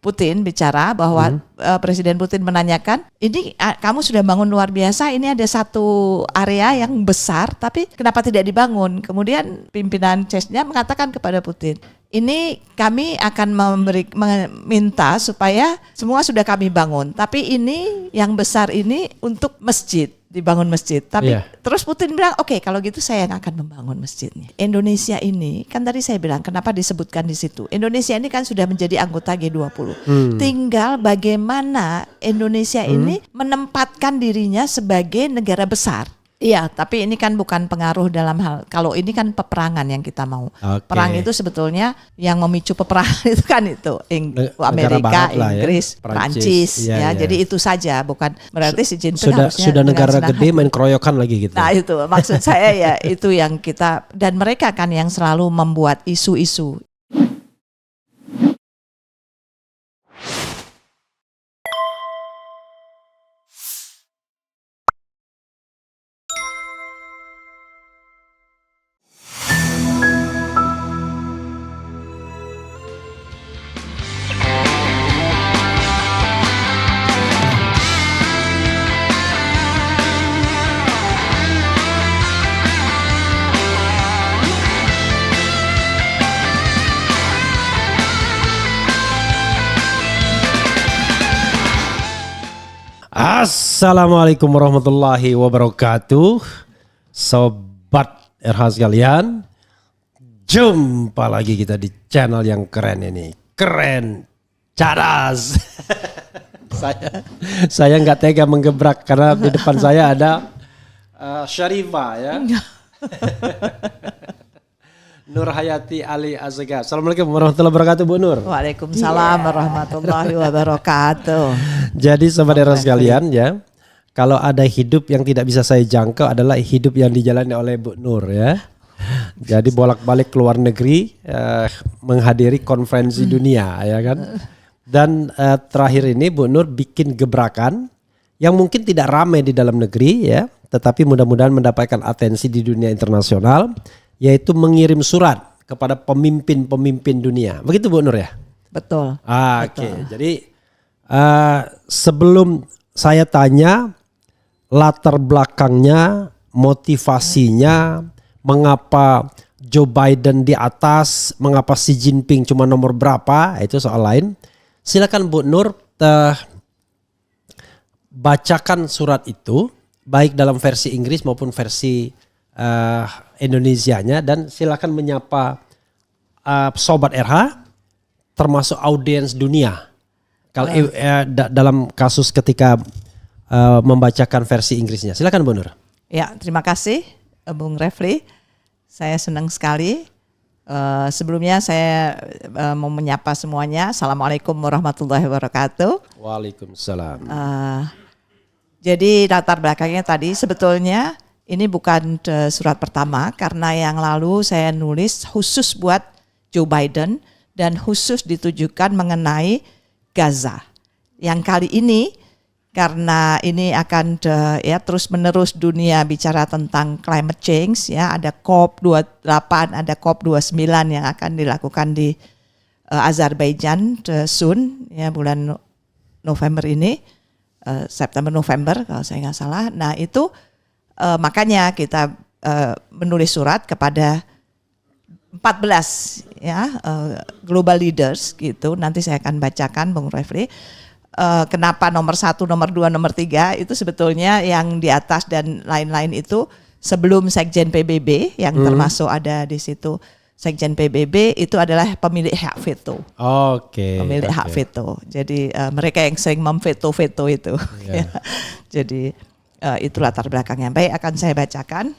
Putin bicara bahwa Presiden Putin menanyakan, ini kamu sudah bangun luar biasa, ini ada satu area yang besar, tapi kenapa tidak dibangun? Kemudian pimpinan CESNY mengatakan kepada Putin, ini kami akan meminta supaya semua sudah kami bangun, tapi ini yang besar ini untuk masjid. Dibangun masjid, tapi terus Putin bilang oke, kalau gitu saya yang akan membangun masjidnya. Indonesia ini kan tadi saya bilang kenapa disebutkan di situ. Indonesia ini kan sudah menjadi anggota G20. Tinggal bagaimana Indonesia ini menempatkan dirinya sebagai negara besar. Iya, tapi ini kan bukan pengaruh dalam hal, kalau ini kan peperangan yang kita mau. Perang itu sebetulnya yang memicu peperangan itu kan itu Amerika, Inggris, Prancis ya. Jadi itu saja, bukan berarti si Jinping harusnya sudah negara gede main keroyokan lagi gitu. Nah itu maksud saya ya, itu yang kita, dan mereka kan yang selalu membuat isu-isu. Assalamualaikum warahmatullahi wabarakatuh. Sobat RH sekalian, jumpa lagi kita di channel yang keren ini. Keren, cadas. Saya nggak tega menggebrak karena di depan saya ada Syarifah ya. Nur Hayati Ali Azhar. Assalamualaikum warahmatullahi wabarakatuh, Bu Nur. Waalaikumsalam warahmatullahi wabarakatuh. Jadi sobat era sekalian ya, kalau ada hidup yang tidak bisa saya jangkau adalah hidup yang dijalani oleh Bu Nur ya. Jadi bolak-balik keluar negeri menghadiri konferensi dunia ya kan. Dan terakhir ini Bu Nur bikin gebrakan yang mungkin tidak ramai di dalam negeri ya, tetapi mudah-mudahan mendapatkan atensi di dunia internasional, yaitu mengirim surat kepada pemimpin-pemimpin dunia. Begitu Bu Nur ya? Betul. Oke. Jadi sebelum saya tanya latar belakangnya, motivasinya, mengapa Joe Biden di atas, mengapa Xi Jinping cuma nomor berapa, itu soal lain. Silakan Bu Nur bacakan surat itu, baik dalam versi Inggris maupun versi Indonesianya, dan silakan menyapa sobat RH termasuk audiens dunia. Kalau dalam kasus ketika membacakan versi Inggrisnya, silakan Bu Nur. Ya, terima kasih Bung Refli. Saya senang sekali. Sebelumnya saya mau menyapa semuanya. Assalamualaikum warahmatullahi wabarakatuh. Waalaikumsalam. Jadi latar belakangnya tadi sebetulnya ini bukan surat pertama, karena yang lalu saya nulis khusus buat Joe Biden dan khusus ditujukan mengenai Gaza. Yang kali ini karena ini akan terus menerus dunia bicara tentang climate change ya, ada COP28, ada COP29 yang akan dilakukan di Azerbaijan soon ya, bulan November ini, September November kalau saya nggak salah. Nah itu makanya kita menulis surat kepada 14 ya global leaders gitu. Nanti saya akan bacakan Bung Refli. Kenapa nomor 1, nomor 2, nomor 3 itu sebetulnya yang di atas dan lain-lain itu sebelum Sekjen PBB yang termasuk ada di situ. Sekjen PBB itu adalah pemilik hak veto. Pemilik hak veto. Jadi mereka yang sering memveto-veto itu. Yeah. Jadi itu latar belakangnya. Baik, akan saya bacakan.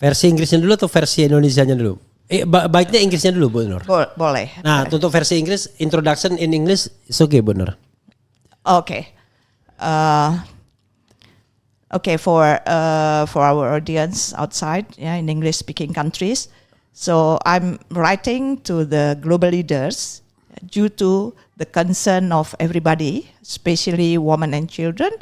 Versi Inggrisnya dulu atau versi Indonesianya dulu? Baiknya Inggrisnya dulu Bu Nur. Boleh. Nah, untuk versi Inggris, introduction in English is okay Bu Nur. Okay. For our audience outside, yeah, in English speaking countries. So I'm writing to the global leaders due to the concern of everybody, especially women and children,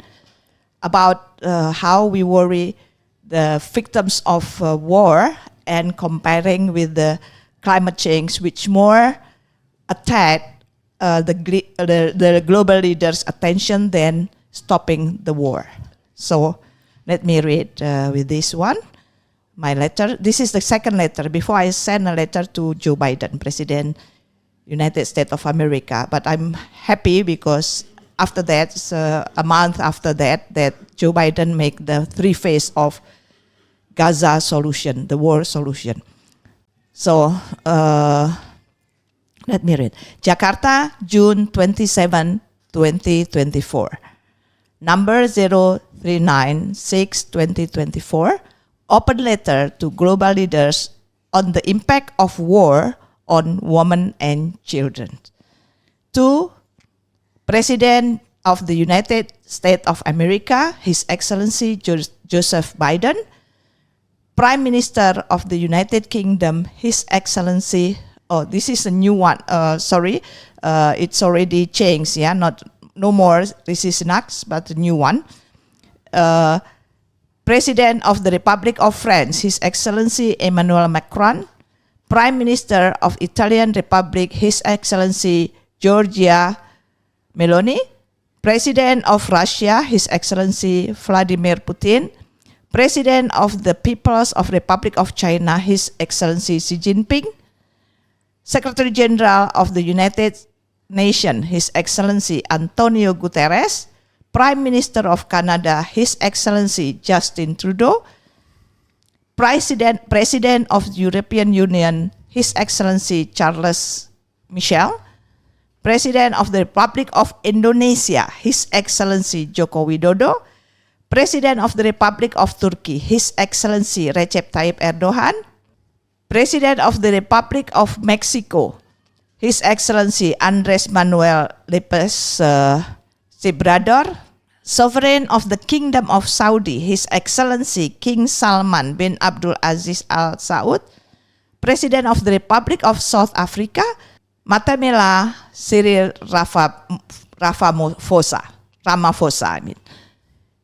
about how we worry the victims of war and comparing with the climate change, which more attack the global leaders' attention than stopping the war. So let me read with this one. My letter. This is the second letter. Before I sent a letter to Joe Biden, President, United States of America. But I'm happy because after that, a month after that Joe Biden make the three phase of Gaza solution, the war solution. So let me read. Jakarta, June 27, 2024. Number 0396-2024. Open letter to global leaders on the impact of war on women and children. To President of the United States of America, His Excellency Joseph Biden. Prime Minister of the United Kingdom, His Excellency. Oh, this is a new one. It's already changed. Yeah, no more. This is next, but a new one. President of the Republic of France, His Excellency Emmanuel Macron. Prime Minister of Italian Republic, His Excellency Giorgia Meloni. President of Russia, His Excellency Vladimir Putin. President of the People's of Republic of China, His Excellency Xi Jinping. Secretary General of the United Nations, His Excellency Antonio Guterres. Prime Minister of Canada, His Excellency Justin Trudeau. President of the European Union, His Excellency Charles Michel. President of the Republic of Indonesia, His Excellency Joko Widodo. President of the Republic of Turkey, His Excellency Recep Tayyip Erdogan. President of the Republic of Mexico, His Excellency Andres Manuel López Obrador. Sovereign of the Kingdom of Saudi, His Excellency King Salman bin Abdul Aziz Al Saud. President of the Republic of South Africa, Matamela Cyril Ramaphosa.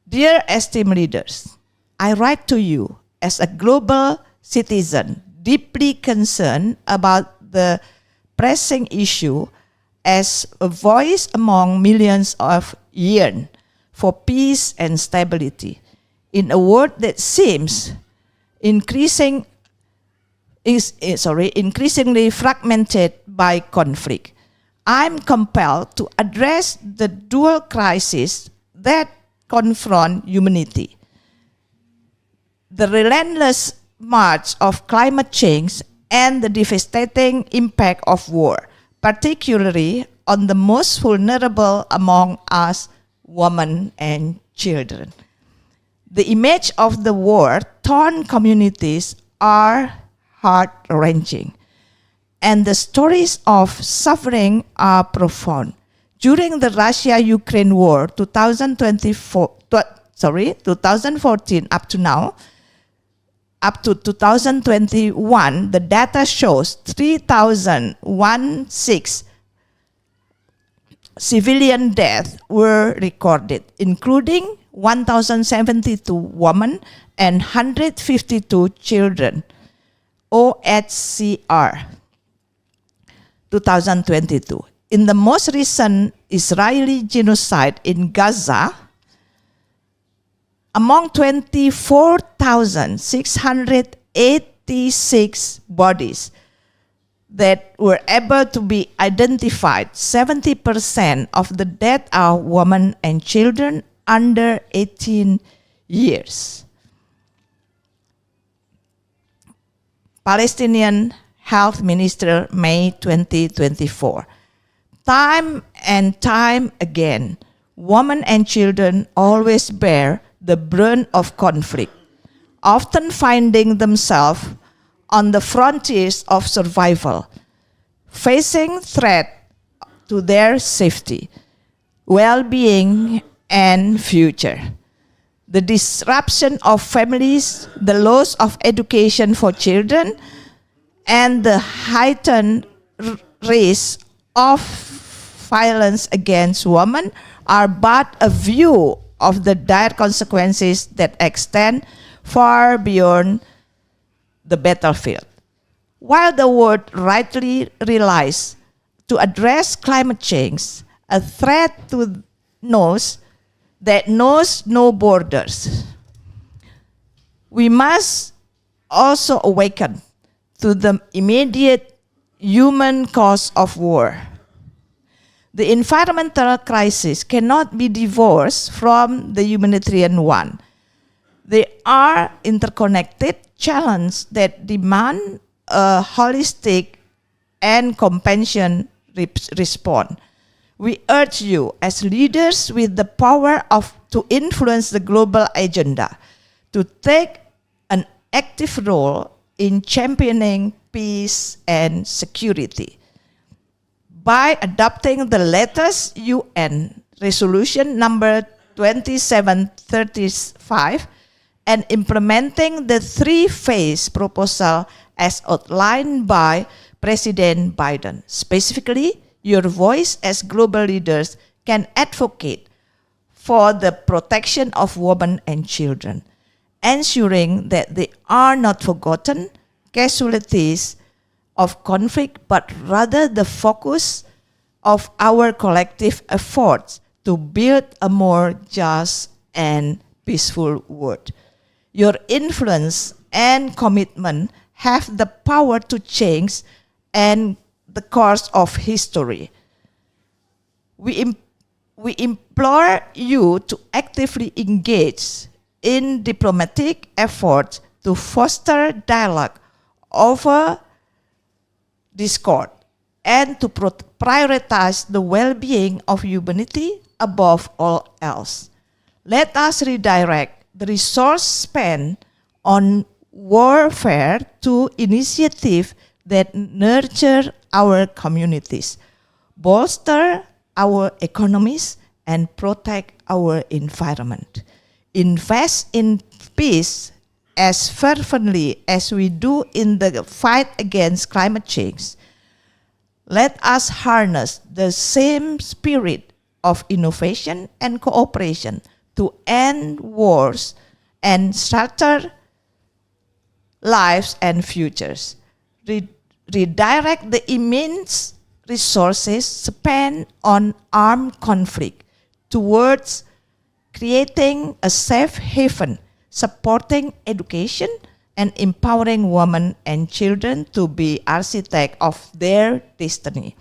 Dear esteemed leaders, I write to you as a global citizen deeply concerned about the pressing issue as a voice among millions of yearn for peace and stability in a world that seems increasingly fragmented by conflict. I'm compelled to address the dual crisis that confront humanity. The relentless march of climate change and the devastating impact of war, particularly on the most vulnerable among us, women and children. The image of the war-torn communities are heart-wrenching, and the stories of suffering are profound. During the Russia-Ukraine war, 2014 up to 2021, the data shows 3,016 civilian deaths were recorded, including 1,072 women and 152 children. OHCR 2022. In the most recent Israeli genocide in Gaza, among 24,686 bodies that were able to be identified, 70% of the dead are women and children under 18 years. Palestinian Health Minister, May 2024. Time and time again, women and children always bear the brunt of conflict, often finding themselves on the frontiers of survival, facing threat to their safety, well-being, and future. The disruption of families, the loss of education for children, and the heightened risk of violence against women are but a few of the dire consequences that extend far beyond the battlefield. While the world rightly relies to address climate change, a threat that knows no borders. We must also awaken to the immediate human cause of war. The environmental crisis cannot be divorced from the humanitarian one. They are interconnected challenges that demand a holistic and compassionate response. We urge you as leaders with the power to influence the global agenda to take an active role in championing peace and security. By adopting the latest UN resolution number 2735 and implementing the three-phase proposal as outlined by President Biden. Specifically, your voice as global leaders can advocate for the protection of women and children, ensuring that they are not forgotten casualties of conflict, but rather the focus of our collective efforts to build a more just and peaceful world. Your influence and commitment have the power to change and the course of history. We implore you to actively engage in diplomatic efforts to foster dialogue over discord and to prioritize the well-being of humanity above all else. Let us redirect the resource spent on warfare to initiatives that nurture our communities, bolster our economies, and protect our environment. Invest in peace as fervently as we do in the fight against climate change. Let us harness the same spirit of innovation and cooperation to end wars and shelter lives and futures. Redirect the immense resources spent on armed conflict towards creating a safe haven, supporting education, and empowering women and children to be architects of their destiny.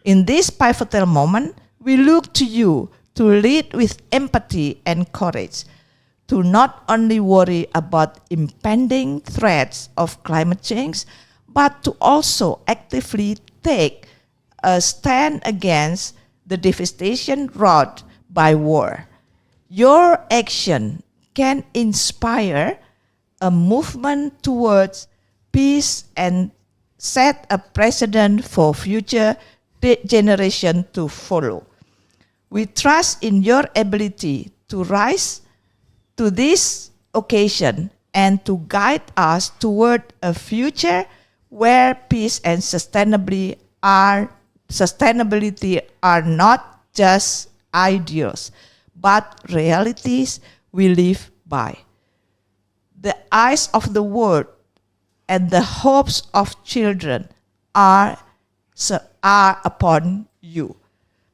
In this pivotal moment, we look to you to lead with empathy and courage, to not only worry about impending threats of climate change, but to also actively take a stand against the devastation wrought by war. Your action can inspire a movement towards peace and set a precedent for future generations to follow. We trust in your ability to rise to this occasion and to guide us toward a future where peace and sustainability are not just ideals, but realities we live by. The eyes of the world and the hopes of children are upon you.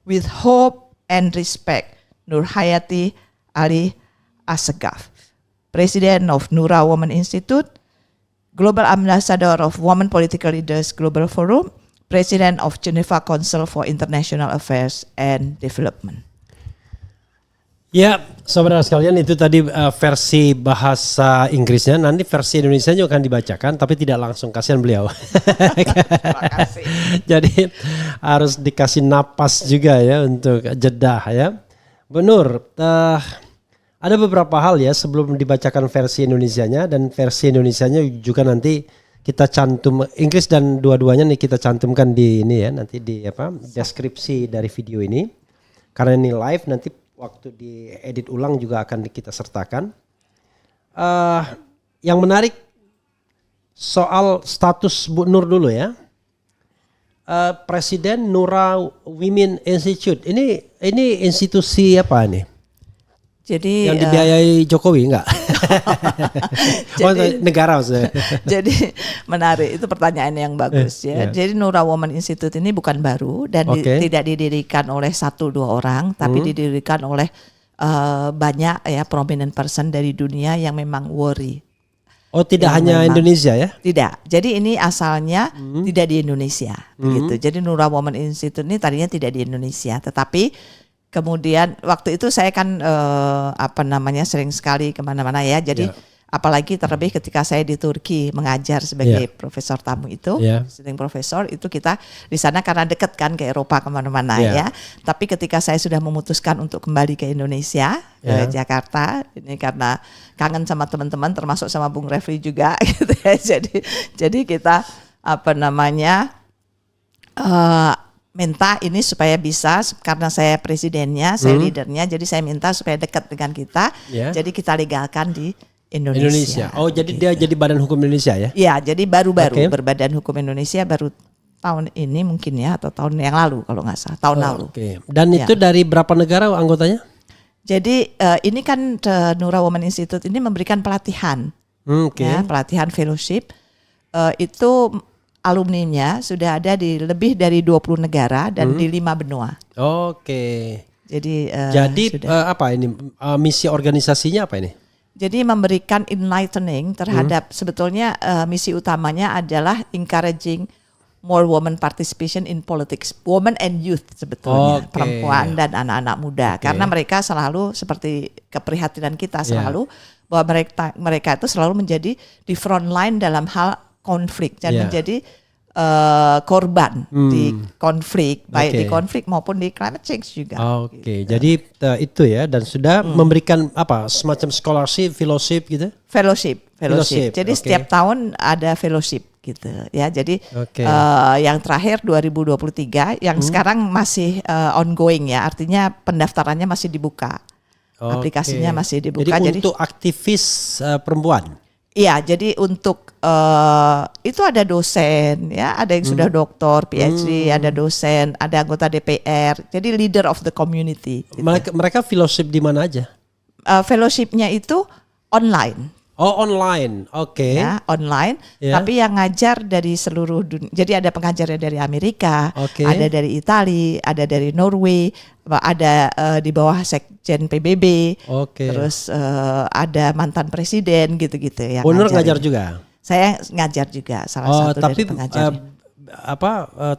With hope and respect, Nur Hayati Ali Assegaf, President of Nura Women Institute, Global Ambassador of Women Political Leaders Global Forum, President of Geneva Council for International Affairs and Development. Ya, saudara sekalian, itu tadi versi bahasa Inggrisnya. Nanti versi Indonesia juga akan dibacakan, tapi tidak langsung, kasihan beliau. Terima kasih. Jadi harus dikasih napas juga ya untuk jeda ya. Bu Nur, ada beberapa hal ya sebelum dibacakan versi Indonesianya, dan versi Indonesianya juga nanti kita cantum Inggris dan dua-duanya nih kita cantumkan di ini ya, nanti di deskripsi dari video ini. Karena ini live, nanti waktu diedit ulang juga akan kita sertakan. Yang menarik soal status Bu Nur dulu ya. Presiden Nura Women Institute. Ini institusi apa nih? Jadi yang dibiayai Jokowi enggak? Negara maksudnya. Jadi menarik, itu pertanyaan yang bagus ya. Jadi Nura Women Institute ini bukan baru dan tidak didirikan oleh 1-2 orang, tapi didirikan oleh banyak ya prominent person dari dunia yang memang worry. Oh, tidak hanya Indonesia ya? Tidak. Jadi ini asalnya tidak di Indonesia gitu. Jadi Nura Women Institute ini tadinya tidak di Indonesia, tetapi kemudian waktu itu saya kan sering sekali kemana-mana ya. Jadi apalagi terlebih ketika saya di Turki mengajar sebagai profesor tamu itu, visiting profesor itu, kita di sana karena dekat kan ke Eropa kemana-mana ya. Tapi ketika saya sudah memutuskan untuk kembali ke Indonesia, ke Jakarta, ini karena kangen sama teman-teman termasuk sama Bung Refli juga gitu ya. Jadi kita minta ini supaya bisa, karena saya presidennya, saya leadernya, jadi saya minta supaya dekat dengan kita. Jadi kita legalkan di Indonesia. Oh, jadi dia jadi Badan Hukum Indonesia ya? Iya, jadi baru-baru berbadan hukum Indonesia baru tahun ini mungkin ya, atau tahun yang lalu kalau nggak salah, tahun lalu. Dan itu dari berapa negara anggotanya? Jadi ini kan Nura Women Institute ini memberikan pelatihan, pelatihan fellowship. Itu alumninya sudah ada di lebih dari 20 negara dan di 5 benua. Jadi apa ini misi organisasinya apa ini? Jadi memberikan enlightening terhadap sebetulnya misi utamanya adalah encouraging more women participation in politics, women and youth sebetulnya, perempuan dan anak-anak muda, karena mereka selalu seperti keprihatinan kita selalu bahwa mereka itu selalu menjadi di front line dalam hal konflik dan menjadi korban di konflik, baik di konflik maupun di climate change juga. Jadi itu ya, dan sudah memberikan apa semacam scholarship, fellowship gitu? Fellowship. Jadi setiap tahun ada fellowship gitu ya. Jadi yang terakhir 2023, yang sekarang masih ongoing ya, artinya pendaftarannya masih dibuka, aplikasinya masih dibuka. Jadi untuk aktivis perempuan. Iya, jadi untuk itu ada dosen ya, ada yang sudah doktor, PhD, ada dosen, ada anggota DPR, jadi leader of the community. Gitu. Mereka fellowship di mana aja? Fellowshipnya itu online. Oh, online, Ya, online. Tapi yang ngajar dari seluruh dunia. Jadi ada pengajarnya dari Amerika, ada dari Italia, ada dari Norway, ada di bawah Sekjen PBB. Terus ada mantan presiden gitu-gitu ya. Nur ngajar juga. Saya ngajar juga, salah satu dari pengajarnya.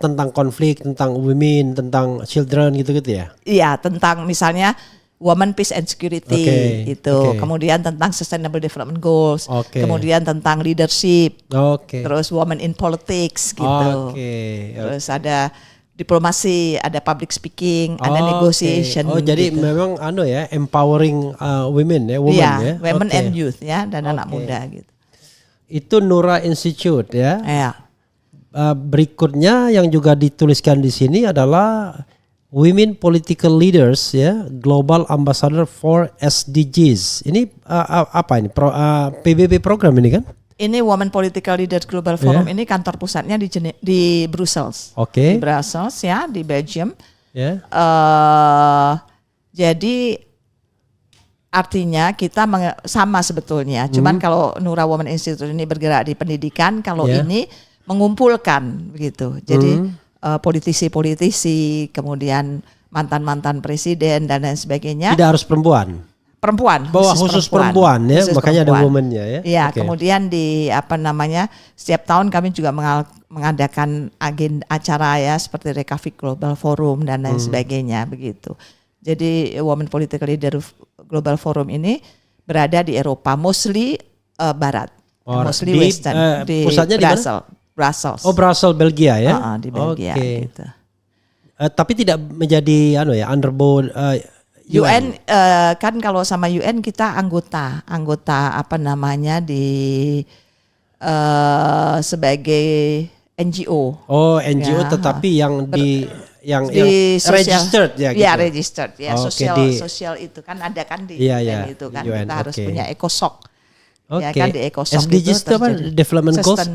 Tentang konflik, tentang women, tentang children gitu-gitu ya? Iya, tentang misalnya Women, Peace and Security kemudian tentang Sustainable Development Goals, kemudian tentang leadership, terus Women in Politics gitu, terus ada diplomasi, ada public speaking, ada negotiation. Jadi gitu. Memang empowering women ya, women and youth ya, dan anak muda gitu. Itu Nura Institute ya. Berikutnya yang juga dituliskan di sini adalah Women Political Leaders ya, Global Ambassador for SDGs. Ini apa ini? PBB program ini kan? Ini Women Political Leaders Global Forum ini kantor pusatnya di Brussels. Di Brussels ya, di Belgium. Jadi artinya kita sama sebetulnya. Cuman kalau Nura Women Institute ini bergerak di pendidikan, kalau ini mengumpulkan begitu. Jadi politisi-politisi, kemudian mantan-mantan presiden dan lain sebagainya. Tidak harus perempuan. Khusus perempuan ya, khusus makanya perempuan. Ada womennya ya. Iya, kemudian di setiap tahun kami juga mengadakan acara ya seperti Reykjavik Global Forum dan lain sebagainya begitu. Jadi Women Political Leader Global Forum ini berada di Eropa, mostly barat, mostly Western, di pusatnya Brussels. Brussels, Belgia ya? Di Belgia gitu. Tapi tidak menjadi underboard UN kan, kalau sama UN kita anggota sebagai NGO. NGO ya, tetapi yang yang registered ya gitu. Ya, registered ya, sosial itu kan ada kan di UN itu kan, UN, kita harus punya ECOSOC. Ya kan, di ECOSOC SDGs itu apa? Development Goals,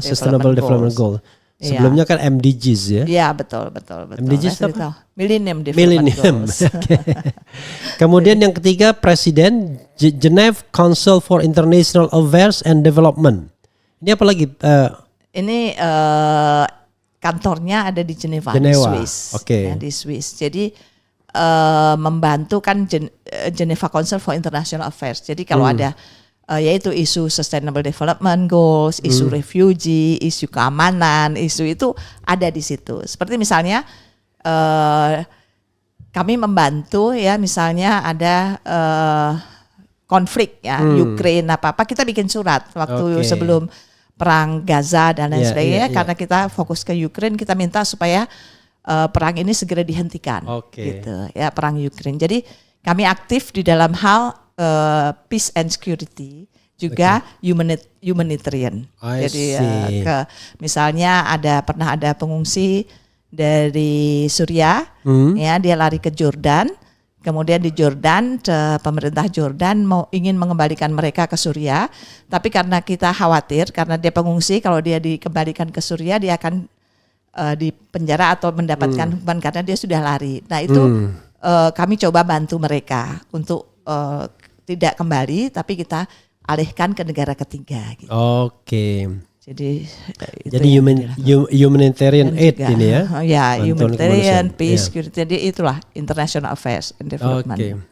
Sustainable Development Goal. Sebelumnya kan MDGs ya. Iya, betul. MDGs Saya apa? Millennium Development Goals. Okay. Kemudian yang ketiga Presiden Geneva Council for International Affairs and Development. Ini apa lagi? Ini kantornya ada di Geneva. Di Swiss. Okay. Ya, di Swiss. Jadi membantu kan Geneva Council for International Affairs. Jadi kalau ada yaitu isu Sustainable Development Goals, isu refugee, isu keamanan, isu itu ada di situ. Seperti misalnya kami membantu ya, misalnya ada konflik ya Ukraine apa kita bikin surat waktu sebelum perang Gaza dan lain sebagainya, karena kita fokus ke Ukraine, kita minta supaya perang ini segera dihentikan, gitu ya, perang Ukraine. Jadi kami aktif di dalam hal peace and security, juga humanitarian. Jadi misalnya pernah ada pengungsi dari Suriah, ya dia lari ke Jordan, kemudian di Jordan pemerintah Jordan ingin mengembalikan mereka ke Suriah, tapi karena kita khawatir karena dia pengungsi, kalau dia dikembalikan ke Suriah dia akan di penjara atau mendapatkan hukuman karena dia sudah lari. Nah itu kami coba bantu mereka untuk tidak kembali, tapi kita alihkan ke negara ketiga. Gitu. Jadi humanitarian aid juga, ini ya? Ya, humanitarian, peace, security. Jadi itulah international affairs and development.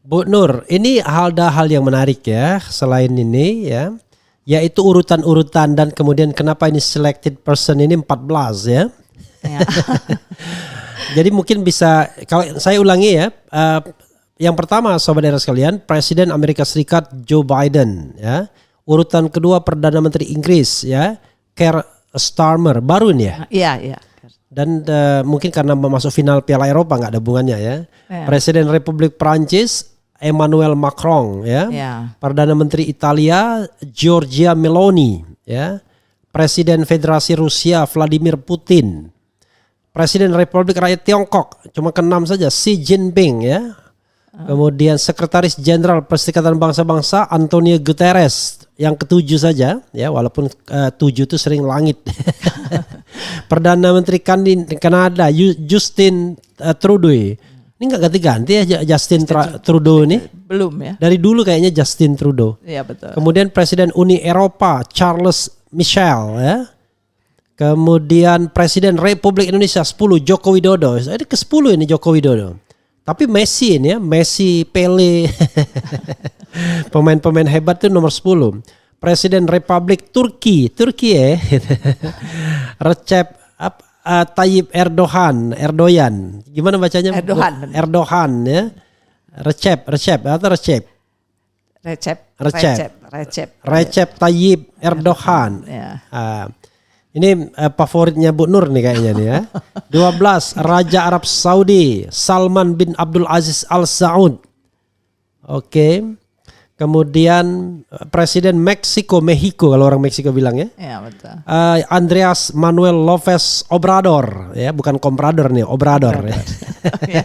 Bu Nur, ini ada hal yang menarik ya, selain ini ya, yaitu urutan-urutan dan kemudian kenapa ini selected person ini 14 ya. Jadi mungkin bisa, kalau saya ulangi ya, yang pertama Sobat Era sekalian, Presiden Amerika Serikat Joe Biden ya. Urutan kedua Perdana Menteri Inggris ya, Keir Starmer, baru ini ya. Iya. Dan mungkin karena masuk final Piala Eropa nggak ada hubungannya ya. Presiden Republik Prancis Emmanuel Macron ya. Perdana Menteri Italia Giorgia Meloni ya. Presiden Federasi Rusia Vladimir Putin. Presiden Republik Rakyat Tiongkok, cuma ke-6 saja, Xi Jinping ya. Kemudian Sekretaris Jenderal Perserikatan Bangsa-Bangsa Antonio Guterres, yang ke-7 saja ya, walaupun 7 itu sering langit. Perdana Menteri Kanada Justin Trudeau. Ini nggak ganti-ganti ya Justin Trudeau ini? Belum ya. Dari dulu kayaknya Justin Trudeau. Iya betul. Kemudian Presiden Uni Eropa Charles Michel ya. Kemudian Presiden Republik Indonesia 10 Joko Widodo. Ini ke-10 ini Joko Widodo. Tapi Messi ini ya, Messi, Pele, pemain-pemain hebat itu nomor 10. Presiden Republik Turki ya, Recep Tayyip Erdogan, gimana bacanya? Erdogan ya, Recep Tayyip Erdogan. Ini favoritnya Bu Nur nih kayaknya nih ya. 12 Raja Arab Saudi Salman bin Abdul Aziz Al Saud. Kemudian Presiden Meksiko kalau orang Meksiko bilang ya. Iya betul. Andreas Manuel López Obrador ya, bukan Comprador nih, Obrador. Ya.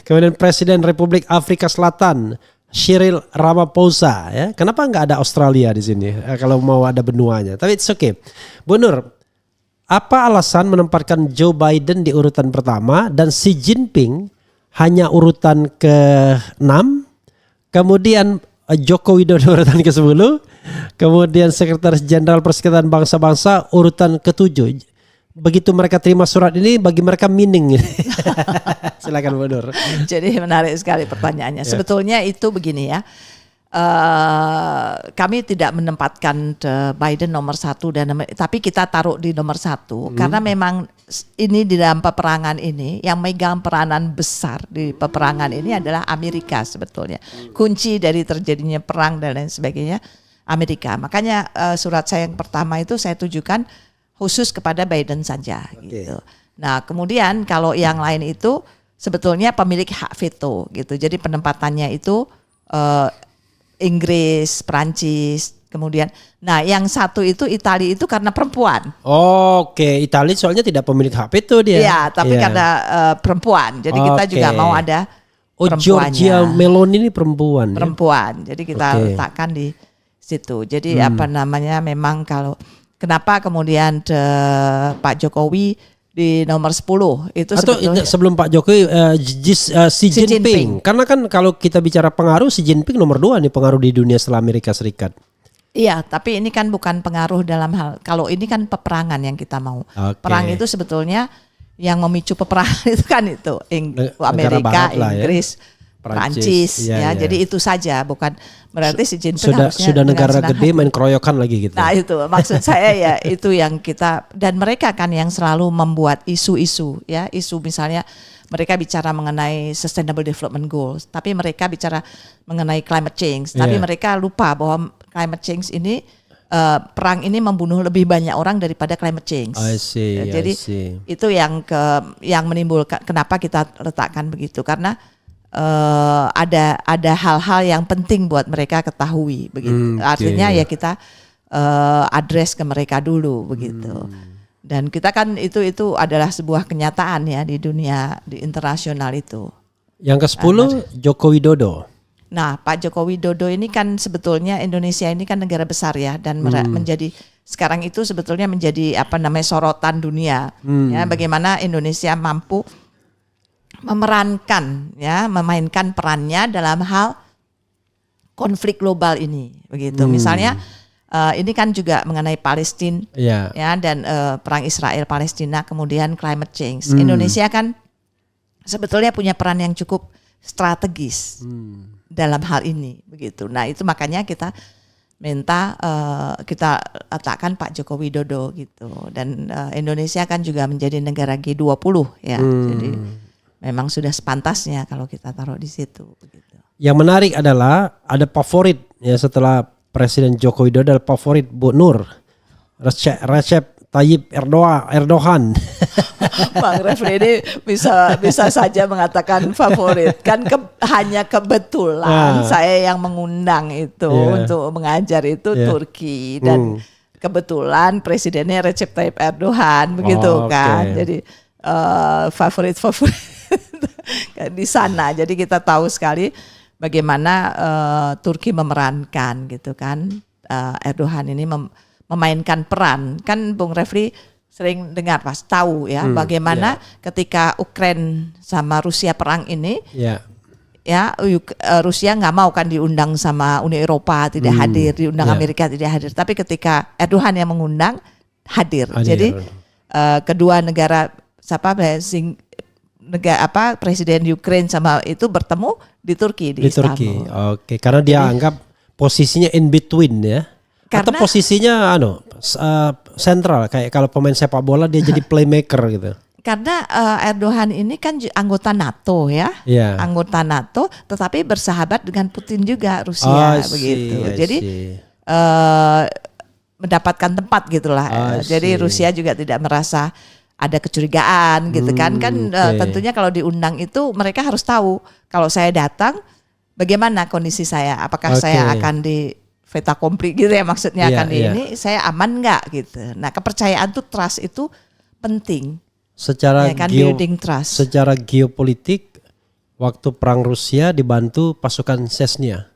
Kemudian Presiden Republik Afrika Selatan Cyril Ramaphosa ya. Kenapa nggak ada Australia di sini kalau mau ada benuanya? Tapi it's okay. Bu Nur, apa alasan menempatkan Joe Biden di urutan pertama dan Xi Jinping hanya urutan ke-6, kemudian Joko Widodo urutan ke-10, kemudian Sekretaris Jenderal Perserikatan Bangsa-Bangsa urutan ke-7. Begitu mereka terima surat ini, bagi mereka meaning. Silakan Bu Nur. Jadi menarik sekali pertanyaannya. Sebetulnya itu begini ya. Kami tidak menempatkan Biden nomor 1 tapi kita taruh di nomor 1 karena memang ini di dalam peperangan ini yang megang peranan besar di peperangan ini adalah Amerika sebetulnya. Kunci dari terjadinya perang dan lain sebagainya Amerika. Makanya surat saya yang pertama itu saya tujukan khusus kepada Biden saja gitu. Nah, kemudian kalau yang lain itu sebetulnya pemilik hak veto gitu. Jadi penempatannya itu Inggris, Prancis, kemudian nah yang satu itu Italia itu karena perempuan. Italia soalnya tidak pemilik hak veto dia. Iya, tapi karena perempuan. Jadi kita juga mau ada perempuannya. Giorgia Meloni ini perempuan. Jadi kita letakkan di situ. Jadi memang kalau kenapa kemudian Pak Jokowi di nomor 10 itu atau sebetulnya sebelum Pak Jokowi Xi Jinping. Karena kan kalau kita bicara pengaruh, Xi Jinping nomor 2 nih pengaruh di dunia setelah Amerika Serikat. Iya, tapi ini kan bukan pengaruh dalam hal, kalau ini kan peperangan yang kita mau. Perang itu sebetulnya yang memicu peperangan itu kan itu Amerika, Inggris, Prancis ya. Jadi itu saja, bukan berarti Xi Jinping sudah negara gede main keroyokan lagi gitu. Nah itu maksud saya ya, itu yang kita, dan mereka kan yang selalu membuat isu-isu ya, isu misalnya mereka bicara mengenai Sustainable Development Goals, tapi mereka bicara mengenai climate change, tapi mereka lupa bahwa climate change ini perang ini membunuh lebih banyak orang daripada climate change. Jadi itu yang menimbulkan kenapa kita letakkan begitu, karena ada hal-hal yang penting buat mereka ketahui begitu. Artinya ya kita address ke mereka dulu begitu. Dan kita kan itu adalah sebuah kenyataan ya di dunia, di internasional itu. Yang ke-10 Joko Widodo. Nah, Pak Joko Widodo ini kan sebetulnya Indonesia ini kan negara besar ya, dan menjadi sekarang itu sebetulnya menjadi sorotan dunia ya, bagaimana Indonesia mampu memainkan perannya dalam hal konflik global ini begitu. Misalnya ini kan juga mengenai Palestina ya, dan perang Israel Palestina, kemudian climate change. Indonesia kan sebetulnya punya peran yang cukup strategis dalam hal ini begitu. Nah, itu makanya kita minta kita letakkan Pak Joko Widodo gitu. Dan Indonesia kan juga menjadi negara G20 ya. Jadi memang sudah sepantasnya kalau kita taruh di situ begitu. Yang menarik adalah ada favorit ya, setelah Presiden Joko Widodo adalah favorit Bu Nur, Recep Tayyip Erdogan. Bang Refli ini bisa saja mengatakan favorit. Kan hanya kebetulan saya yang mengundang itu untuk mengajar itu Turki, dan kebetulan presidennya Recep Tayyip Erdogan begitu kan. Jadi favorit di sana. Jadi kita tahu sekali bagaimana Turki memerankan gitu kan. Erdogan ini memainkan peran. Kan Bung Refli sering dengar, tahu ya bagaimana ketika Ukraina sama Rusia perang ini, Rusia nggak mau kan diundang sama Uni Eropa, tidak hadir, diundang Amerika tidak hadir. Tapi ketika Erdogan yang mengundang, hadir. Jadi kedua negara Presiden Ukraina sama itu bertemu di Turki, di Istanbul. Oke, karena dia anggap posisinya in between ya. Atau posisinya sentral, kayak kalau pemain sepak bola dia jadi playmaker gitu. Karena Erdogan ini kan anggota NATO ya, anggota NATO, tetapi bersahabat dengan Putin juga, Rusia begitu. Jadi mendapatkan tempat gitulah. Jadi Rusia juga tidak merasa ada kecurigaan gitu kan. Tentunya kalau diundang itu mereka harus tahu kalau saya datang bagaimana kondisi saya, apakah saya akan di fait accompli gitu ya, maksudnya akan ini saya aman nggak gitu. Nah, kepercayaan tuh, trust itu penting. Secara building trust. Secara geopolitik, waktu perang Rusia dibantu pasukan Chechnya.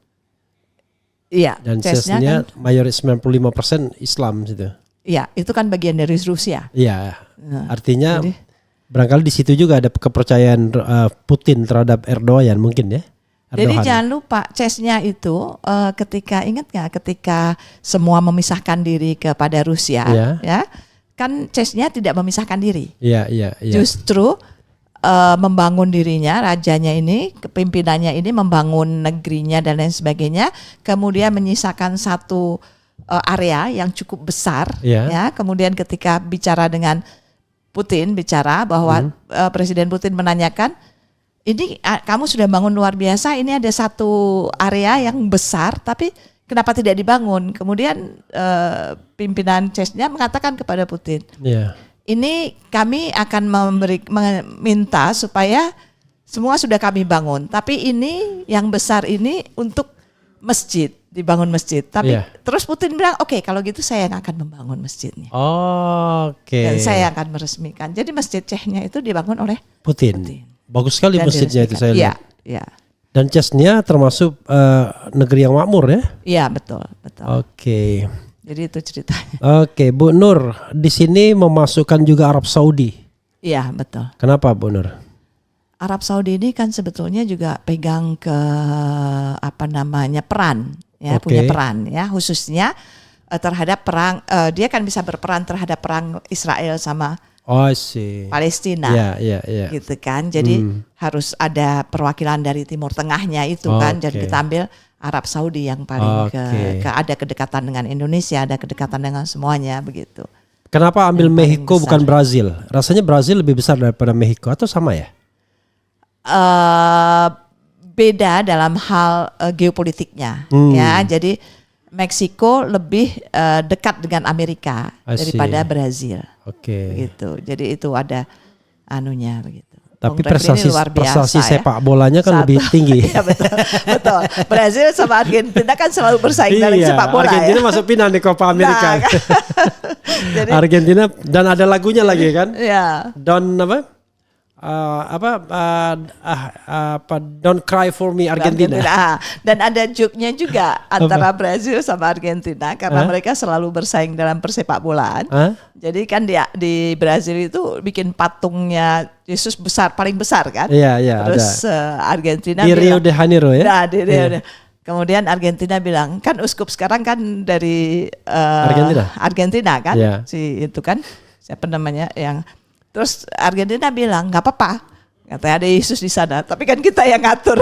Iya. Dan Chechnya kan, mayoritas 95% Islam situ. Iya, itu kan bagian dari Rusia. Iya. Artinya barangkali di situ juga ada kepercayaan Putin terhadap Erdogan mungkin ya. Jadi jangan lupa Chechnya itu ketika, ingat nggak ketika semua memisahkan diri kepada Rusia ya, kan Chechnya tidak memisahkan diri. Justru membangun dirinya, rajanya ini, pimpinannya ini membangun negerinya dan lain sebagainya, kemudian menyisakan satu area yang cukup besar ya. Kemudian ketika bicara dengan Putin, bicara bahwa Presiden Putin menanyakan, ini kamu sudah bangun luar biasa, ini ada satu area yang besar tapi kenapa tidak dibangun? Kemudian pimpinan Chechnya mengatakan kepada Putin, ini kami akan meminta supaya semua sudah kami bangun, tapi ini yang besar ini untuk masjid, dibangun masjid. Tapi terus Putin bilang, oke, kalau gitu saya yang akan membangun masjidnya. Dan saya akan meresmikan. Jadi masjid Chechnya itu dibangun oleh Putin. Bagus sekali masjidnya itu, saya lihat. Iya. Dan Chechnya termasuk negeri yang makmur ya? Iya, betul. Oke. Jadi itu ceritanya. Oke, Bu Nur, di sini memasukkan juga Arab Saudi. Iya, betul. Kenapa, Bu Nur? Arab Saudi ini kan sebetulnya juga pegang ke peran, ya, punya peran, ya, khususnya terhadap perang. Dia kan bisa berperan terhadap perang Israel sama Palestina, gitu kan. Jadi harus ada perwakilan dari Timur Tengahnya itu kan. Jadi kita ambil Arab Saudi yang paling ada kedekatan dengan Indonesia, ada kedekatan dengan semuanya begitu. Kenapa ambil Meksiko bukan Brazil? Rasanya Brazil lebih besar daripada Meksiko atau sama ya? Beda dalam hal geopolitiknya, ya. Jadi Meksiko lebih dekat dengan Amerika daripada Brazil. Begitu. Jadi itu ada anunya begitu. Tapi prestasi sepak bolanya kan lebih tinggi. Iya, betul. Brazil sama Argentina kan selalu bersaing dalam sepak bola. Argentina masuk final di Copa America. Nah, kan. Jadi, Argentina dan ada lagunya lagi kan? Iya. Don't cry for me Argentina. Dan ada joke-nya juga antara Brazil sama Argentina karena mereka selalu bersaing dalam persepak bolaan. Jadi kan di Brazil itu bikin patungnya Yesus paling besar kan. Iya. Terus Argentina di Rio de Janeiro ya. Nah, di Rio. Kemudian Argentina bilang, kan uskup sekarang kan dari Argentina kan, si itu kan siapa namanya yang. Terus Argentina bilang nggak apa-apa, katanya ada Yesus di sana. Tapi kan kita yang ngatur.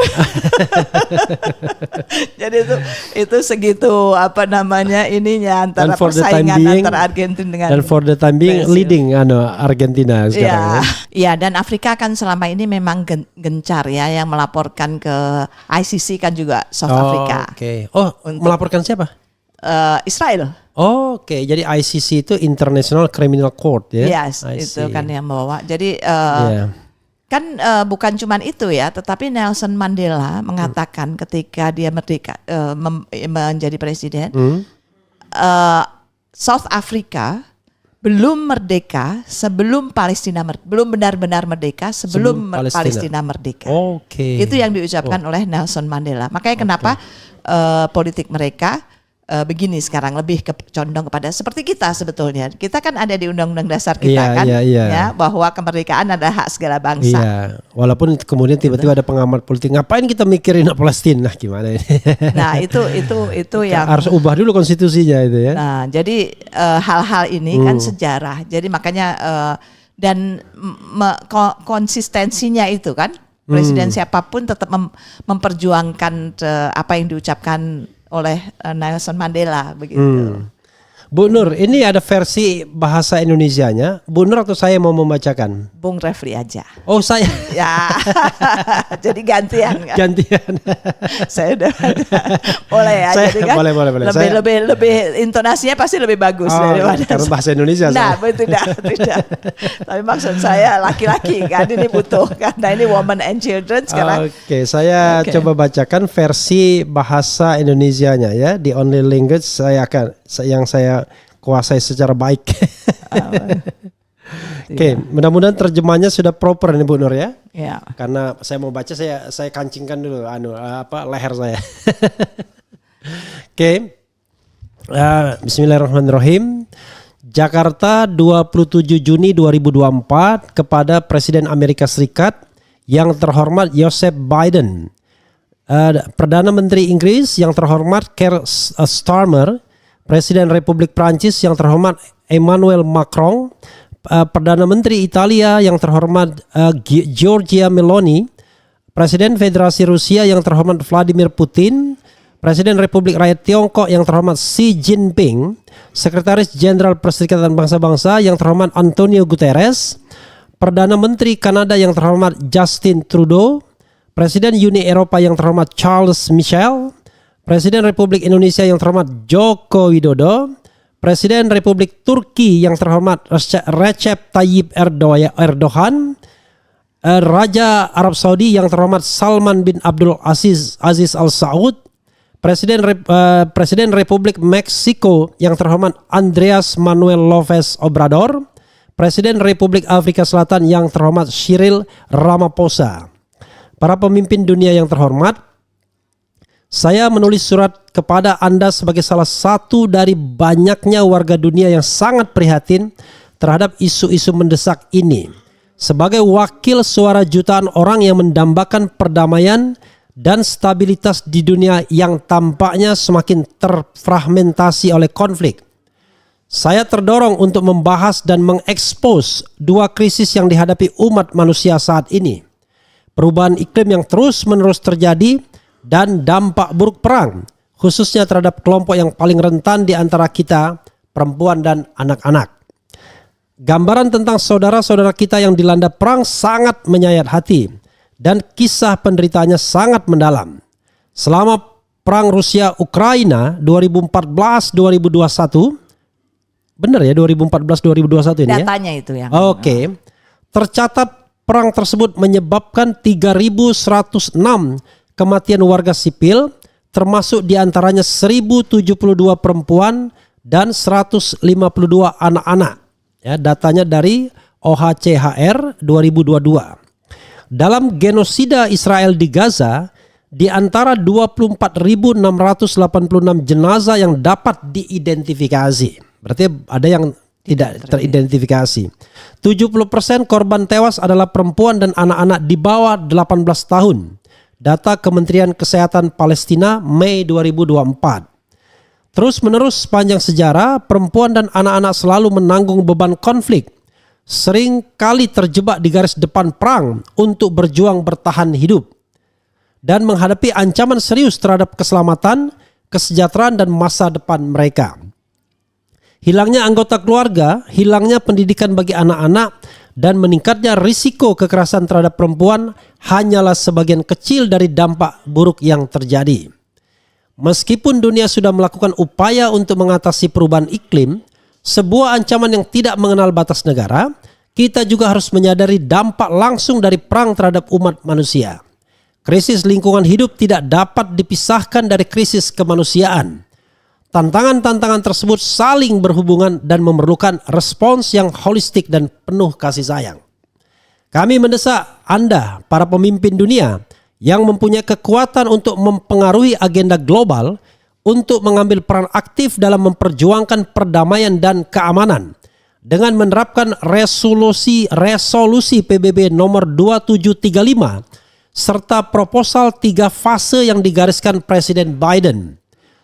Jadi itu segitu ininya antara persaingan antara Argentina dengan. Dan for the time being leading Argentina sekarang. Iya, dan Afrika kan selama ini memang gencar ya yang melaporkan ke ICC kan juga South Africa. Melaporkan siapa? Israel. Jadi ICC itu International Criminal Court ya? Yes, itu kan yang bawa. Jadi kan bukan cuma itu ya, tetapi Nelson Mandela mengatakan ketika dia merdeka menjadi presiden, South Africa belum merdeka sebelum Palestina belum benar-benar merdeka sebelum Palestina merdeka. Itu yang diucapkan oleh Nelson Mandela. Makanya kenapa politik mereka begini sekarang lebih condong kepada seperti kita sebetulnya. Kita kan ada di Undang-Undang Dasar kita ya, bahwa kemerdekaan adalah hak segala bangsa. Iya. Walaupun kemudian tiba-tiba ada pengamat politik, ngapain kita mikirin Palestina? Gimana ini? Nah, itu yang harus ubah dulu konstitusinya itu ya. Nah, jadi hal-hal ini kan sejarah. Jadi makanya dan konsistensinya itu kan presiden siapapun tetap memperjuangkan apa yang diucapkan oleh Nelson Mandela begitu. Bu Nur, ini ada versi bahasa Indonesianya. Bu Nur atau saya mau membacakan? Bung Refli aja. Oh, saya. Ya. Jadi gantian. Gantian. Saya udah boleh ya. Jadi kan boleh. Lebih intonasinya pasti lebih bagus daripada karena bahasa Indonesia. Nah, tidak. Tapi maksud saya laki-laki kan ini butuh karena ini women and children sekarang. Saya coba bacakan versi bahasa Indonesianya ya. The only language yang saya kuasai secara baik. Mudah-mudahan terjemahnya sudah proper nih Bu Nur ya. Iya. Karena saya mau baca saya kancingkan dulu leher saya. Bismillahirrahmanirrahim. Jakarta 27 Juni 2024 kepada Presiden Amerika Serikat yang terhormat Joseph Biden. Perdana Menteri Inggris yang terhormat Keir Starmer, Presiden Republik Prancis yang terhormat Emmanuel Macron, Perdana Menteri Italia yang terhormat Giorgia Meloni, Presiden Federasi Rusia yang terhormat Vladimir Putin, Presiden Republik Rakyat Tiongkok yang terhormat Xi Jinping, Sekretaris Jenderal Perserikatan Bangsa-Bangsa yang terhormat Antonio Guterres, Perdana Menteri Kanada yang terhormat Justin Trudeau, Presiden Uni Eropa yang terhormat Charles Michel, Presiden Republik Indonesia yang terhormat Joko Widodo, Presiden Republik Turki yang terhormat Recep Tayyip Erdogan, Raja Arab Saudi yang terhormat Salman bin Abdul Aziz Al Saud, Presiden Republik Meksiko yang terhormat Andrés Manuel López Obrador, Presiden Republik Afrika Selatan yang terhormat Cyril Ramaphosa. Para pemimpin dunia yang terhormat, Saya menulis surat kepada Anda sebagai salah satu dari banyaknya warga dunia yang sangat prihatin terhadap isu-isu mendesak ini. Sebagai wakil suara jutaan orang yang mendambakan perdamaian dan stabilitas di dunia yang tampaknya semakin terfragmentasi oleh konflik, saya terdorong untuk membahas dan mengekspos dua krisis yang dihadapi umat manusia saat ini. Perubahan iklim yang terus-menerus terjadi dan dampak buruk perang, khususnya terhadap kelompok yang paling rentan di antara kita, perempuan dan anak-anak. Gambaran tentang saudara-saudara kita yang dilanda perang sangat menyayat hati dan kisah penderitaannya sangat mendalam. Selama perang Rusia-Ukraina 2014-2021, benar ya 2014-2021 ini ya? Datanya itu yang. Oke. Tercatat perang tersebut menyebabkan 3.106 kematian warga sipil, termasuk diantaranya 1.072 perempuan dan 152 anak-anak. Ya, datanya dari OHCHR 2022. Dalam genosida Israel di Gaza, di antara 24.686 jenazah yang dapat diidentifikasi, berarti ada yang tidak teridentifikasi. 70% korban tewas adalah perempuan dan anak-anak di bawah 18 tahun. Data Kementerian Kesehatan Palestina Mei 2024. Terus menerus sepanjang sejarah, perempuan dan anak-anak selalu menanggung beban konflik. Sering kali terjebak di garis depan perang untuk berjuang bertahan hidup. Dan menghadapi ancaman serius terhadap keselamatan, kesejahteraan dan masa depan mereka. Hilangnya anggota keluarga, hilangnya pendidikan bagi anak-anak, dan meningkatnya risiko kekerasan terhadap perempuan hanyalah sebagian kecil dari dampak buruk yang terjadi. Meskipun dunia sudah melakukan upaya untuk mengatasi perubahan iklim, sebuah ancaman yang tidak mengenal batas negara, kita juga harus menyadari dampak langsung dari perang terhadap umat manusia. Krisis lingkungan hidup tidak dapat dipisahkan dari krisis kemanusiaan. Tantangan-tantangan tersebut saling berhubungan dan memerlukan respons yang holistik dan penuh kasih sayang. Kami mendesak Anda, para pemimpin dunia, yang mempunyai kekuatan untuk mempengaruhi agenda global, untuk mengambil peran aktif dalam memperjuangkan perdamaian dan keamanan, dengan menerapkan resolusi PBB nomor 2735, serta proposal 3 fase yang digariskan Presiden Biden.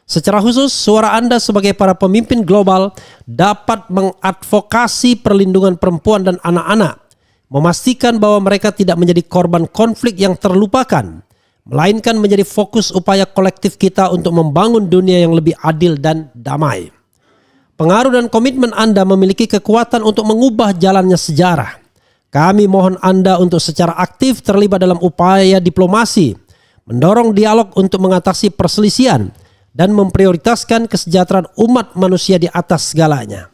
Secara khusus, suara Anda sebagai para pemimpin global dapat mengadvokasi perlindungan perempuan dan anak-anak, memastikan bahwa mereka tidak menjadi korban konflik yang terlupakan, melainkan menjadi fokus upaya kolektif kita untuk membangun dunia yang lebih adil dan damai. Pengaruh dan komitmen Anda memiliki kekuatan untuk mengubah jalannya sejarah. Kami mohon Anda untuk secara aktif terlibat dalam upaya diplomasi, mendorong dialog untuk mengatasi perselisihan, dan memprioritaskan kesejahteraan umat manusia di atas segalanya.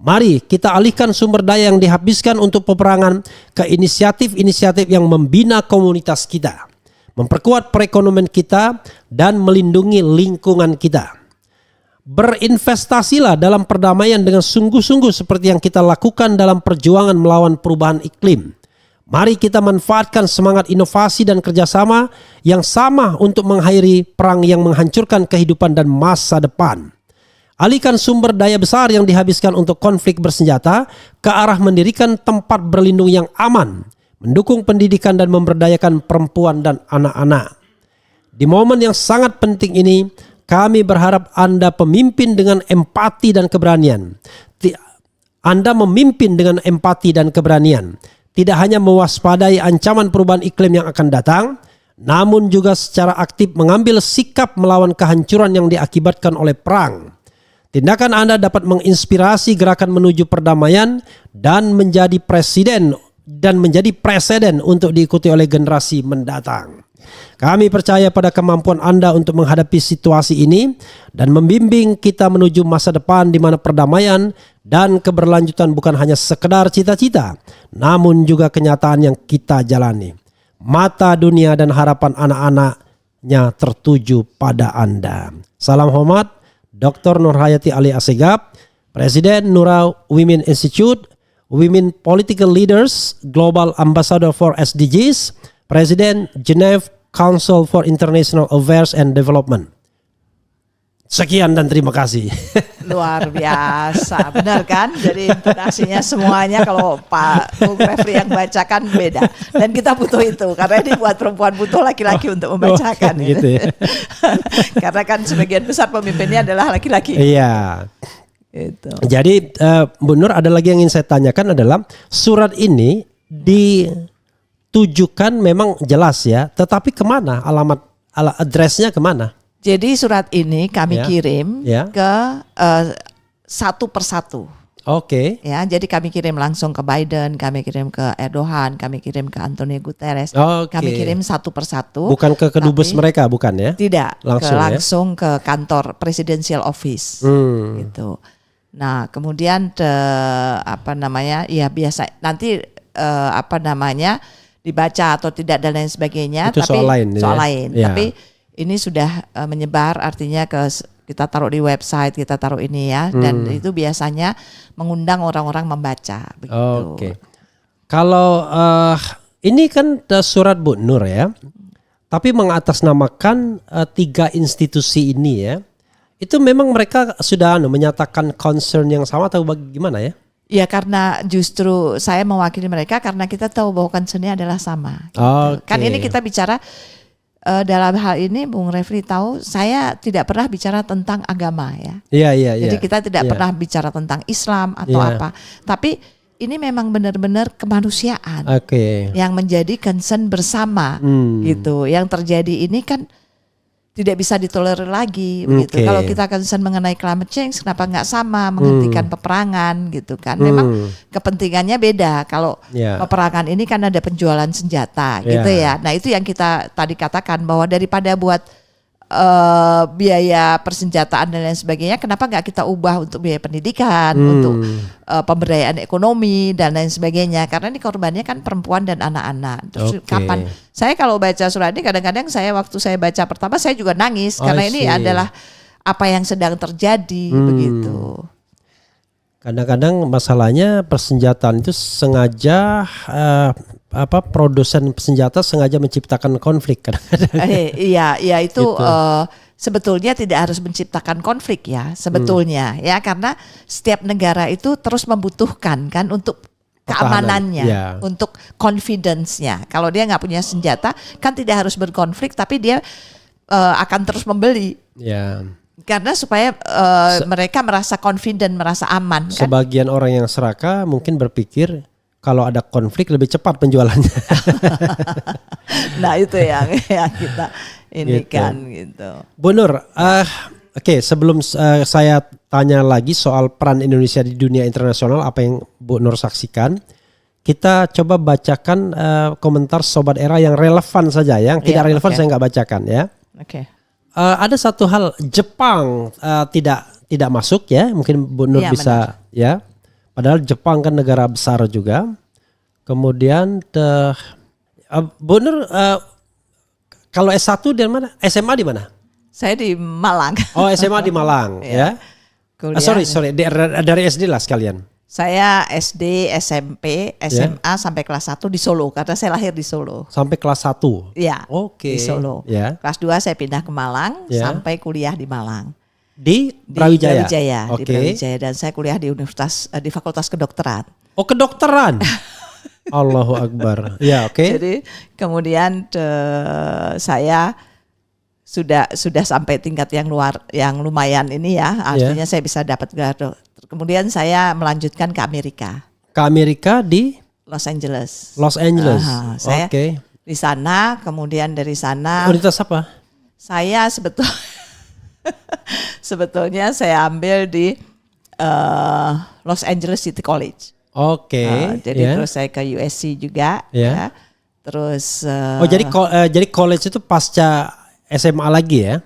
Mari kita alihkan sumber daya yang dihabiskan untuk peperangan ke inisiatif-inisiatif yang membina komunitas kita, memperkuat perekonomian kita, dan melindungi lingkungan kita. Berinvestasilah dalam perdamaian dengan sungguh-sungguh seperti yang kita lakukan dalam perjuangan melawan perubahan iklim. Mari kita manfaatkan semangat inovasi dan kerjasama yang sama untuk mengakhiri perang yang menghancurkan kehidupan dan masa depan. Alihkan sumber daya besar yang dihabiskan untuk konflik bersenjata ke arah mendirikan tempat berlindung yang aman, mendukung pendidikan dan memberdayakan perempuan dan anak-anak. Di momen yang sangat penting ini, kami berharap Anda pemimpin dengan empati dan keberanian. Anda memimpin dengan empati dan keberanian. Tidak hanya mewaspadai ancaman perubahan iklim yang akan datang, namun juga secara aktif mengambil sikap melawan kehancuran yang diakibatkan oleh perang. Tindakan Anda dapat menginspirasi gerakan menuju perdamaian dan menjadi presiden untuk diikuti oleh generasi mendatang. Kami percaya pada kemampuan Anda untuk menghadapi situasi ini dan membimbing kita menuju masa depan di mana perdamaian dan keberlanjutan bukan hanya sekedar cita-cita, namun juga kenyataan yang kita jalani. Mata dunia dan harapan anak-anaknya tertuju pada Anda. Salam hormat, Dr. Nurhayati Ali Assegaf, Presiden Nura Women Institute, Women Political Leaders, Global Ambassador for SDGs, Presiden Geneva Council for International Affairs and Development. Sekian dan terima kasih. Luar biasa, benar kan? Jadi intonasinya semuanya kalau Pak Bung Refri yang bacakan beda. Dan kita butuh itu, karena ini buat perempuan butuh laki-laki untuk membacakan. Gitu ya. Karena kan sebagian besar pemimpinnya adalah laki-laki. Iya. Gitu. Jadi Bu Nur, ada lagi yang ingin saya tanyakan adalah surat ini ditujukan memang jelas ya, tetapi kemana addressnya kemana? Jadi surat ini kami kirim ke satu persatu. Oke. Ya, jadi kami kirim langsung ke Biden, kami kirim ke Erdogan, kami kirim ke Antonio Guterres, kami kirim satu persatu. Bukan ke kedubes mereka, bukan ya? Tidak, langsung ke kantor Presidential Office, gitu. Nah, kemudian ya biasa nanti dibaca atau tidak dan lain sebagainya. Itu tapi soal lain. Ya. Tapi ini sudah menyebar, artinya kita taruh di website, kita taruh ini ya, dan itu biasanya mengundang orang-orang membaca. Begitu. Oke. Kalau ini kan surat Bu Nur ya, tapi mengatasnamakan 3 institusi ini ya, itu memang mereka sudah menyatakan concern yang sama atau bagaimana ya? Ya, karena justru saya mewakili mereka karena kita tahu bahwa concernnya adalah sama. Gitu. Okay. Kan ini kita bicara dalam hal ini Bung Refri tahu saya tidak pernah bicara tentang agama ya. Iya. Jadi kita tidak pernah bicara tentang Islam atau apa. Tapi ini memang benar-benar kemanusiaan yang menjadi concern bersama gitu. Yang terjadi ini kan tidak bisa ditolerir lagi begitu. Kalau kita concern mengenai climate change, kenapa nggak sama menghentikan peperangan gitu kan? Memang kepentingannya beda. Kalau peperangan ini kan ada penjualan senjata gitu ya. Nah itu yang kita tadi katakan bahwa daripada buat biaya persenjataan dan lain sebagainya, kenapa nggak kita ubah untuk biaya pendidikan, untuk pemberdayaan ekonomi dan lain sebagainya? Karena ini korbannya kan perempuan dan anak-anak. Terus kapan? Saya kalau baca surat ini kadang-kadang waktu saya baca pertama saya juga nangis karena ini adalah apa yang sedang terjadi begitu. Kadang-kadang masalahnya persenjataan itu sengaja produsen senjata sengaja menciptakan konflik kadang-kadang. Iya itu gitu. Sebetulnya tidak harus menciptakan konflik ya sebetulnya ya, karena setiap negara itu terus membutuhkan kan untuk keamanannya, untuk confidence-nya. Kalau dia nggak punya senjata kan tidak harus berkonflik, tapi dia akan terus membeli. Ya. Karena supaya mereka merasa confident, merasa aman. Kan? Sebagian orang yang serakah mungkin berpikir kalau ada konflik lebih cepat penjualannya. Nah itu yang kita ini gitu. Kan gitu. Bu Nur, sebelum saya tanya lagi soal peran Indonesia di dunia internasional, apa yang Bu Nur saksikan, kita coba bacakan komentar Sobat Era yang relevan saja, yang tidak relevan saya nggak bacakan ya. Ada satu hal, Jepang tidak masuk ya, mungkin Bu Nur bisa benar. Ya. Padahal Jepang kan negara besar juga. Kemudian Bu Nur kalau S1 di mana? SMA di mana? Saya di Malang. Oh, SMA di Malang ya. Sorry dari SD lah sekalian. Saya SD, SMP, SMA sampai kelas 1 di Solo karena saya lahir di Solo. Sampai kelas 1? Iya. Di Solo. Kelas 2 saya pindah ke Malang sampai kuliah di Malang. Di Brawijaya. Di Brawijaya, dan saya kuliah di di Fakultas Kedokteran. Oh, kedokteran. Allahu Akbar. Ya, Jadi kemudian saya sudah sampai tingkat yang lumayan ini ya. Artinya saya bisa dapat gelar. Kemudian saya melanjutkan ke Amerika. Ke Amerika di Los Angeles. Saya di sana, kemudian dari sana. Universitas apa? Saya sebetulnya saya ambil di Los Angeles City College. Jadi terus saya ke USC juga. Ya. Terus. Jadi college itu pasca SMA lagi ya?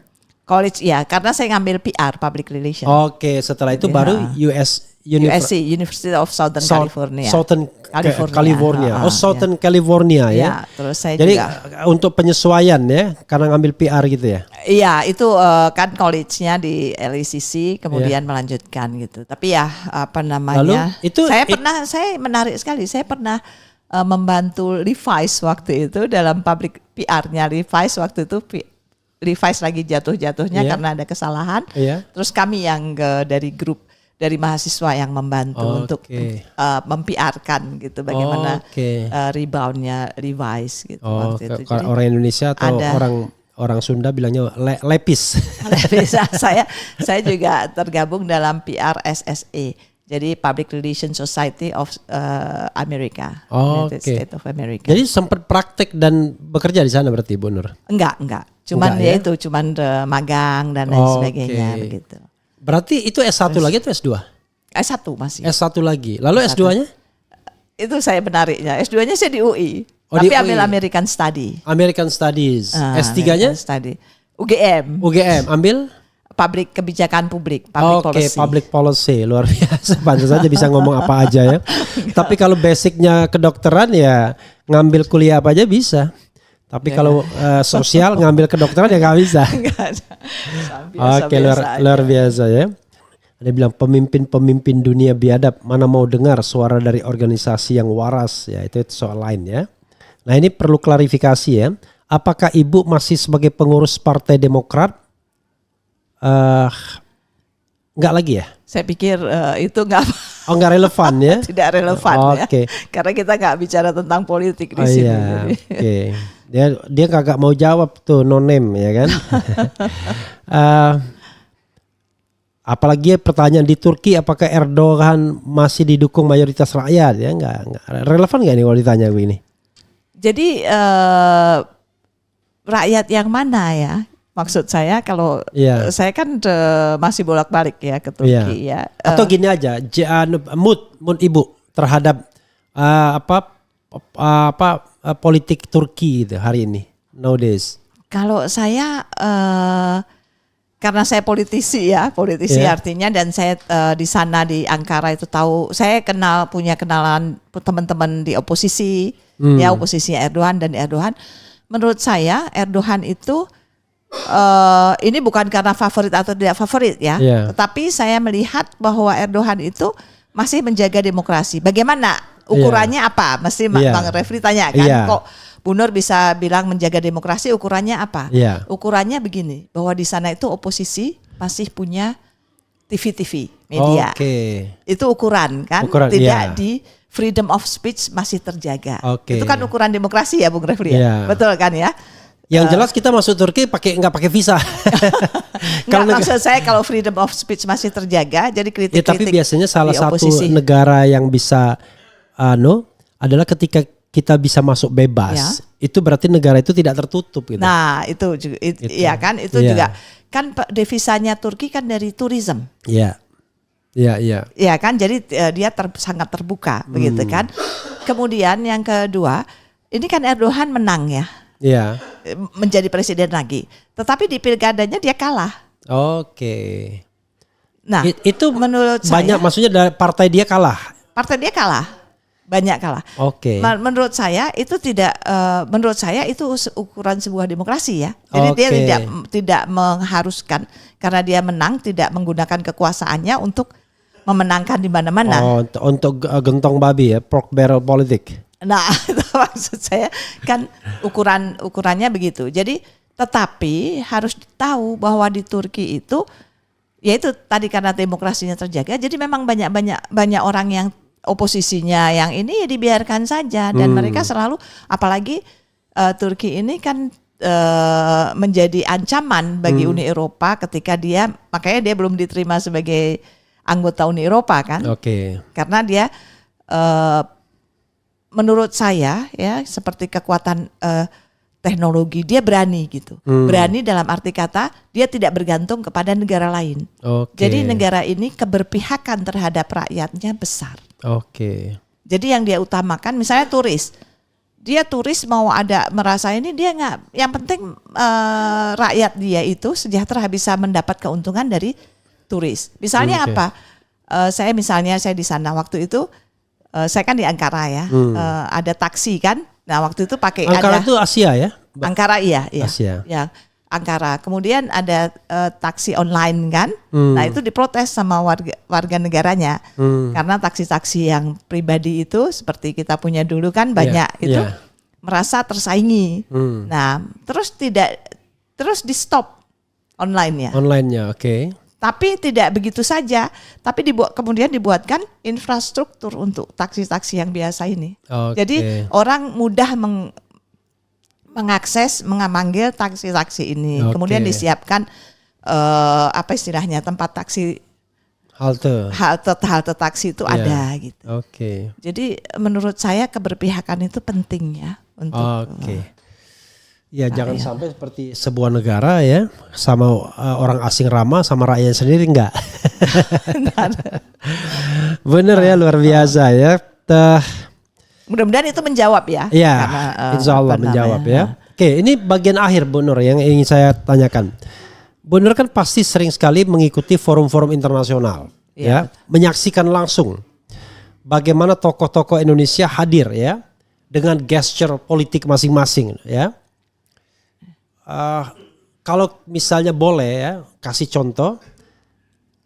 College karena saya ngambil PR, Public Relations. Setelah itu baru USC, University of Southern California. Southern California. Southern California ya. Terus saya jadi juga. Untuk penyesuaian ya, karena ngambil PR gitu ya. Iya, itu kan college-nya di LACC, kemudian melanjutkan gitu. Tapi Lalu, itu saya menarik sekali. Saya pernah membantu Levi's waktu itu dalam public PR-nya Levi's waktu itu. Levi's lagi jatuh-jatuhnya karena ada kesalahan. Terus kami yang dari grup dari mahasiswa yang membantu untuk mempiarkan gitu bagaimana reboundnya Levi's gitu waktu itu. Jadi, orang Indonesia atau orang Sunda bilangnya lepis. Lepis. Saya juga tergabung dalam PRSSA. Jadi Public Relations Society of America, United States of America. Jadi sempat praktek dan bekerja di sana berarti Bu Nur? Enggak. Cuman cuman magang dan lain sebagainya begitu. Berarti itu S1 lagi atau S2? S1 masih. S1 lagi. Lalu S2-nya? Itu saya menariknya. S2-nya saya di UI. Tapi ambil American Study. American Studies. S3-nya? Study. UGM. Ambil? Kebijakan publik, public policy, luar biasa. Pantas saja bisa ngomong apa aja ya. Tapi kalau basicnya kedokteran ya ngambil kuliah apa aja bisa. Tapi kalau sosial ngambil kedokteran ya nggak bisa. Luar biasa ya. Ada bilang pemimpin dunia biadab mana mau dengar suara dari organisasi yang waras ya, itu soal lain ya. Nah ini perlu klarifikasi ya. Apakah Ibu masih sebagai pengurus Partai Demokrat? Enggak lagi ya? Saya pikir itu enggak relevan ya? Tidak relevan ya. Karena kita enggak bicara tentang politik di sini. Iya. Dia kagak mau jawab tuh no name ya kan? Apalagi pertanyaan di Turki, apakah Erdogan masih didukung mayoritas rakyat ya? Enggak relevan enggak nih kalau ditanya begini? Jadi rakyat yang mana ya? Maksud saya kalau saya kan masih bolak-balik ya ke Turki ya. Atau gini aja, mood Ibu terhadap politik Turki itu hari ini nowadays. Kalau saya karena saya politisi artinya, dan saya di sana di Ankara itu tahu, saya punya kenalan teman-teman di oposisi ya, oposisinya Erdogan dan Erdogan. Menurut saya Erdogan itu ini bukan karena favorit atau tidak favorit ya, tetapi saya melihat bahwa Erdogan itu masih menjaga demokrasi. Bagaimana ukurannya apa? Mesti Bang Refli tanya kan, kok Bu Nur bisa bilang menjaga demokrasi, ukurannya apa? Ukurannya begini, bahwa di sana itu oposisi masih punya TV media. Itu ukuran kan, tidak di freedom of speech masih terjaga. Itu kan ukuran demokrasi ya Bung Refli ya? Betul kan ya? Yang jelas kita masuk Turki nggak pakai visa. Maksud saya kalau freedom of speech masih terjaga, jadi kritik-kritik. Tapi biasanya salah satu negara yang bisa adalah ketika kita bisa masuk bebas, itu berarti negara itu tidak tertutup gitu. Nah itu juga, iya kan, itu juga kan devisanya Turki kan dari tourism. Iya kan, jadi dia sangat terbuka begitu kan. Kemudian yang kedua, ini kan Erdogan menang ya. Menjadi presiden lagi, tetapi di pilkadanya dia kalah. Nah, itu menurut banyak, saya, maksudnya dari partai dia kalah. Banyak kalah. Menurut saya itu tidak. Menurut saya itu ukuran sebuah demokrasi ya. Jadi dia tidak mengharuskan karena dia menang tidak menggunakan kekuasaannya untuk memenangkan di mana-mana. Untuk gentong babi ya, pork barrel politik. Nah, itu maksud saya kan ukurannya begitu. Jadi tetapi harus tahu bahwa di Turki itu yaitu tadi karena demokrasinya terjaga, jadi memang banyak orang yang oposisinya yang ini ya dibiarkan saja, dan mereka selalu, apalagi Turki ini kan menjadi ancaman bagi Uni Eropa ketika makanya dia belum diterima sebagai anggota Uni Eropa kan. Karena dia menurut saya ya, seperti kekuatan teknologi, dia berani gitu. Berani dalam arti kata dia tidak bergantung kepada negara lain. Jadi negara ini keberpihakan terhadap rakyatnya besar. Jadi yang dia utamakan misalnya turis. Dia turis mau merasa ini, dia nggak, yang penting rakyat dia itu sejahtera, bisa mendapat keuntungan dari turis. Misalnya apa? Saya di sana waktu itu, saya kan di Ankara ya, ada taksi kan. Nah waktu itu pakai Ankara itu Asia ya? Ankara iya. Asia. Ya, Ankara. Kemudian ada taksi online kan. Nah itu diprotes sama warga negaranya. Karena taksi-taksi yang pribadi itu seperti kita punya dulu kan banyak itu merasa tersaingi. Nah terus di stop online-nya. Online-nya, oke. Tapi tidak begitu saja, tapi kemudian dibuatkan infrastruktur untuk taksi-taksi yang biasa ini. Jadi orang mudah mengakses, memanggil taksi-taksi ini. Kemudian disiapkan apa istilahnya tempat taksi, halte taksi itu ada gitu. Jadi menurut saya keberpihakan itu penting ya untuk. Ya jangan sampai seperti sebuah negara ya sama orang asing ramah sama rakyat sendiri enggak. Bener ya, luar biasa ya. Mudah-mudahan itu menjawab ya. Iya, insya Allah menjawab ya. Oke, ini bagian akhir Bu Nur yang ingin saya tanyakan. Bu Nur kan pasti sering sekali mengikuti forum-forum internasional, ya, menyaksikan langsung bagaimana tokoh-tokoh Indonesia hadir ya dengan gesture politik masing-masing ya. Kalau misalnya boleh ya kasih contoh,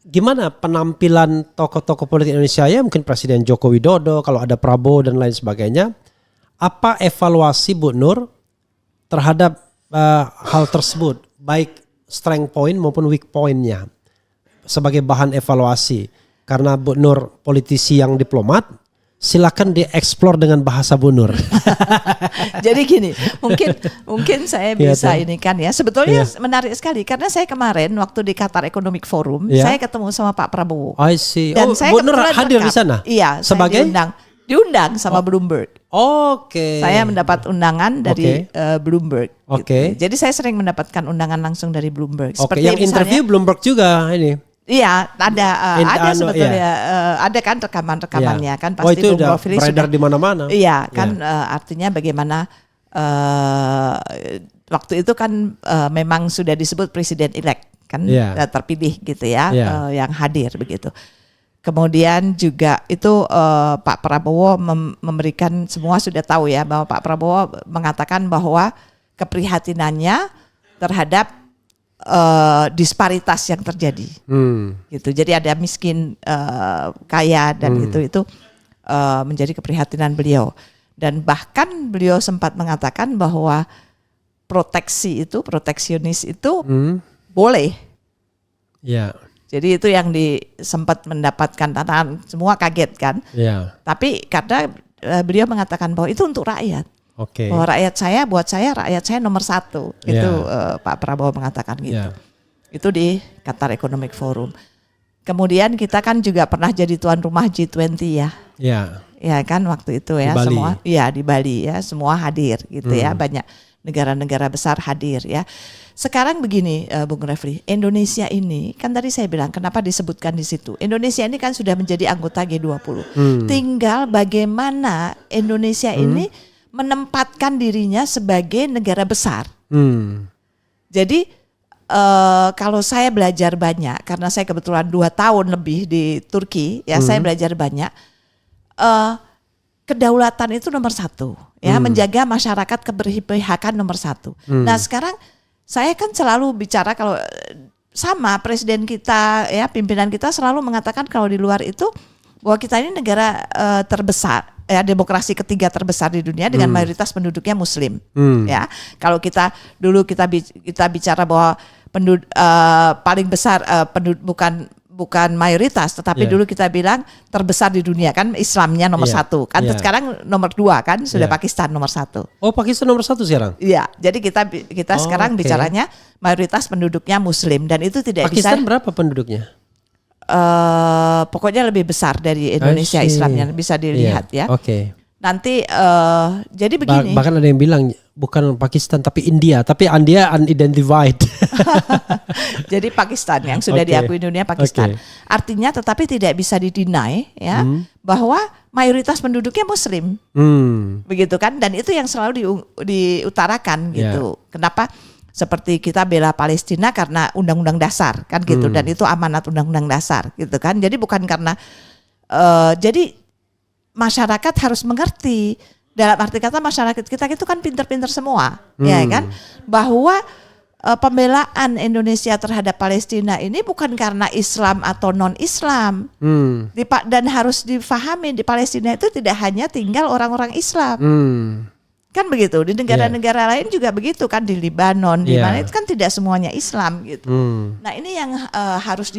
gimana penampilan tokoh-tokoh politik Indonesia ya, mungkin Presiden Joko Widodo, kalau ada Prabowo dan lain sebagainya, apa evaluasi Bu Nur terhadap hal tersebut, baik strength point maupun weak point-nya sebagai bahan evaluasi? Karena Bu Nur politisi yang diplomat, silakan dieksplor dengan bahasa Bu Nur. Jadi gini, mungkin saya bisa ini kan ya. Sebetulnya menarik sekali karena saya kemarin waktu di Qatar Economic Forum, saya ketemu sama Pak Prabowo. I see. Dan saya Bu Nur hadir di sana? Iya, sebagai diundang sama Bloomberg. Saya mendapat undangan dari Bloomberg. Gitu. Jadi saya sering mendapatkan undangan langsung dari Bloomberg. Seperti yang interview Bloomberg juga ini. Iya, ada sebetulnya ada kan rekaman-rekamannya kan pasti itu udah beredar di mana-mana. Iya, kan artinya bagaimana waktu itu kan memang sudah disebut presiden elect kan terpilih gitu ya, yang hadir begitu. Kemudian juga itu Pak Prabowo memberikan, semua sudah tahu ya bahwa Pak Prabowo mengatakan bahwa keprihatinannya terhadap disparitas yang terjadi, gitu. Jadi ada miskin, kaya dan itu menjadi keprihatinan beliau. Dan bahkan beliau sempat mengatakan bahwa proteksionis itu boleh. Jadi itu yang sempat mendapatkan tantangan, semua kaget kan. Tapi karena beliau mengatakan bahwa itu untuk rakyat. Bahwa buat saya rakyat saya nomor satu. Itu Pak Prabowo mengatakan gitu. Itu di Qatar Economic Forum. Kemudian kita kan juga pernah jadi tuan rumah G20 ya. Ya kan waktu itu ya, semua di Bali ya, semua hadir gitu ya, banyak negara-negara besar hadir ya. Sekarang begini Bung Refli, Indonesia ini kan tadi saya bilang kenapa disebutkan di situ. Indonesia ini kan sudah menjadi anggota G20. Tinggal bagaimana Indonesia ini menempatkan dirinya sebagai negara besar. Jadi kalau saya belajar banyak, karena saya kebetulan 2 tahun lebih di Turki, ya saya belajar banyak. Kedaulatan itu nomor 1, ya menjaga masyarakat, keberpihakan nomor 1. Nah sekarang saya kan selalu bicara kalau sama presiden kita, ya pimpinan kita selalu mengatakan kalau di luar itu bahwa kita ini negara terbesar, ya demokrasi ketiga terbesar di dunia dengan mayoritas penduduknya Muslim. Ya kalau kita bicara bahwa paling besar bukan mayoritas, tetapi dulu kita bilang terbesar di dunia kan Islamnya nomor 1 kan. Sekarang nomor 2 kan sudah Pakistan nomor 1. Oh Pakistan nomor 1 sekarang? Iya, jadi kita sekarang bicaranya mayoritas penduduknya Muslim dan itu tidak Pakistan berapa penduduknya? Pokoknya lebih besar dari Indonesia Islamnya, bisa dilihat ya. Nanti jadi begini. Bahkan ada yang bilang bukan Pakistan tapi India unidentified. Jadi Pakistan yang sudah diakui dunia Pakistan. Artinya tetapi tidak bisa dideny ya bahwa mayoritas penduduknya Muslim. Begitu kan, dan itu yang selalu diutarakan gitu. Kenapa? Seperti kita bela Palestina karena undang-undang dasar kan gitu, dan itu amanat undang-undang dasar gitu kan. Jadi bukan karena jadi masyarakat harus mengerti, dalam arti kata masyarakat kita itu kan pinter-pinter semua, ya kan, bahwa pembelaan Indonesia terhadap Palestina ini bukan karena Islam atau non-Islam. Dan harus difahami di Palestina itu tidak hanya tinggal orang-orang Islam. Kan begitu, di negara-negara lain juga begitu kan, di Libanon, di mana itu kan tidak semuanya Islam gitu. Nah ini yang harus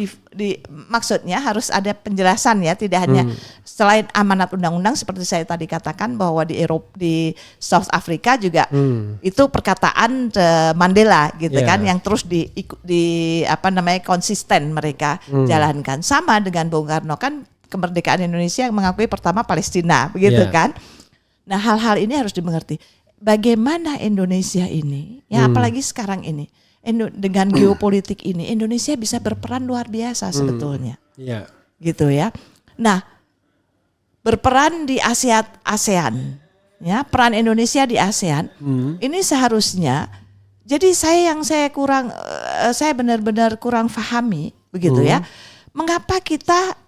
maksudnya harus ada penjelasan ya, tidak hanya selain amanat undang-undang seperti saya tadi katakan bahwa di di South Africa juga itu perkataan Mandela gitu kan, yang terus konsisten mereka jalankan. Sama dengan Bung Karno kan, kemerdekaan Indonesia yang mengakui pertama Palestina begitu kan. Nah hal-hal ini harus dimengerti. Bagaimana Indonesia ini, ya apalagi sekarang ini, dengan geopolitik ini, Indonesia bisa berperan luar biasa sebetulnya. Gitu ya. Nah berperan di ASEAN, ya peran Indonesia di ASEAN, ini seharusnya. Jadi saya benar-benar kurang pahami, begitu ya. Mengapa kita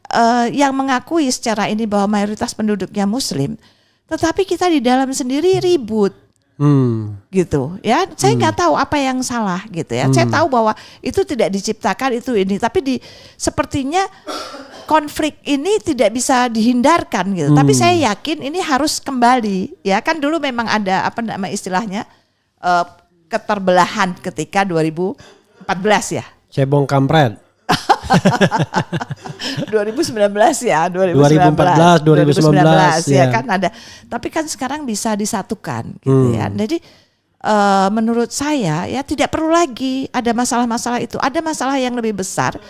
yang mengakui secara ini bahwa mayoritas penduduknya Muslim, tetapi kita di dalam sendiri ribut, gitu ya. Saya nggak tahu apa yang salah gitu ya. Saya tahu bahwa itu tidak diciptakan ini, tapi sepertinya konflik ini tidak bisa dihindarkan gitu. Tapi saya yakin ini harus kembali ya. Kan dulu memang ada istilahnya keterbelahan ketika 2014 ya. Cebong kampret. 2019 ya, 2014, 2019 ya kan ada. Tapi kan sekarang bisa disatukan gitu ya. Jadi menurut saya ya tidak perlu lagi ada masalah-masalah itu. Ada masalah yang lebih besar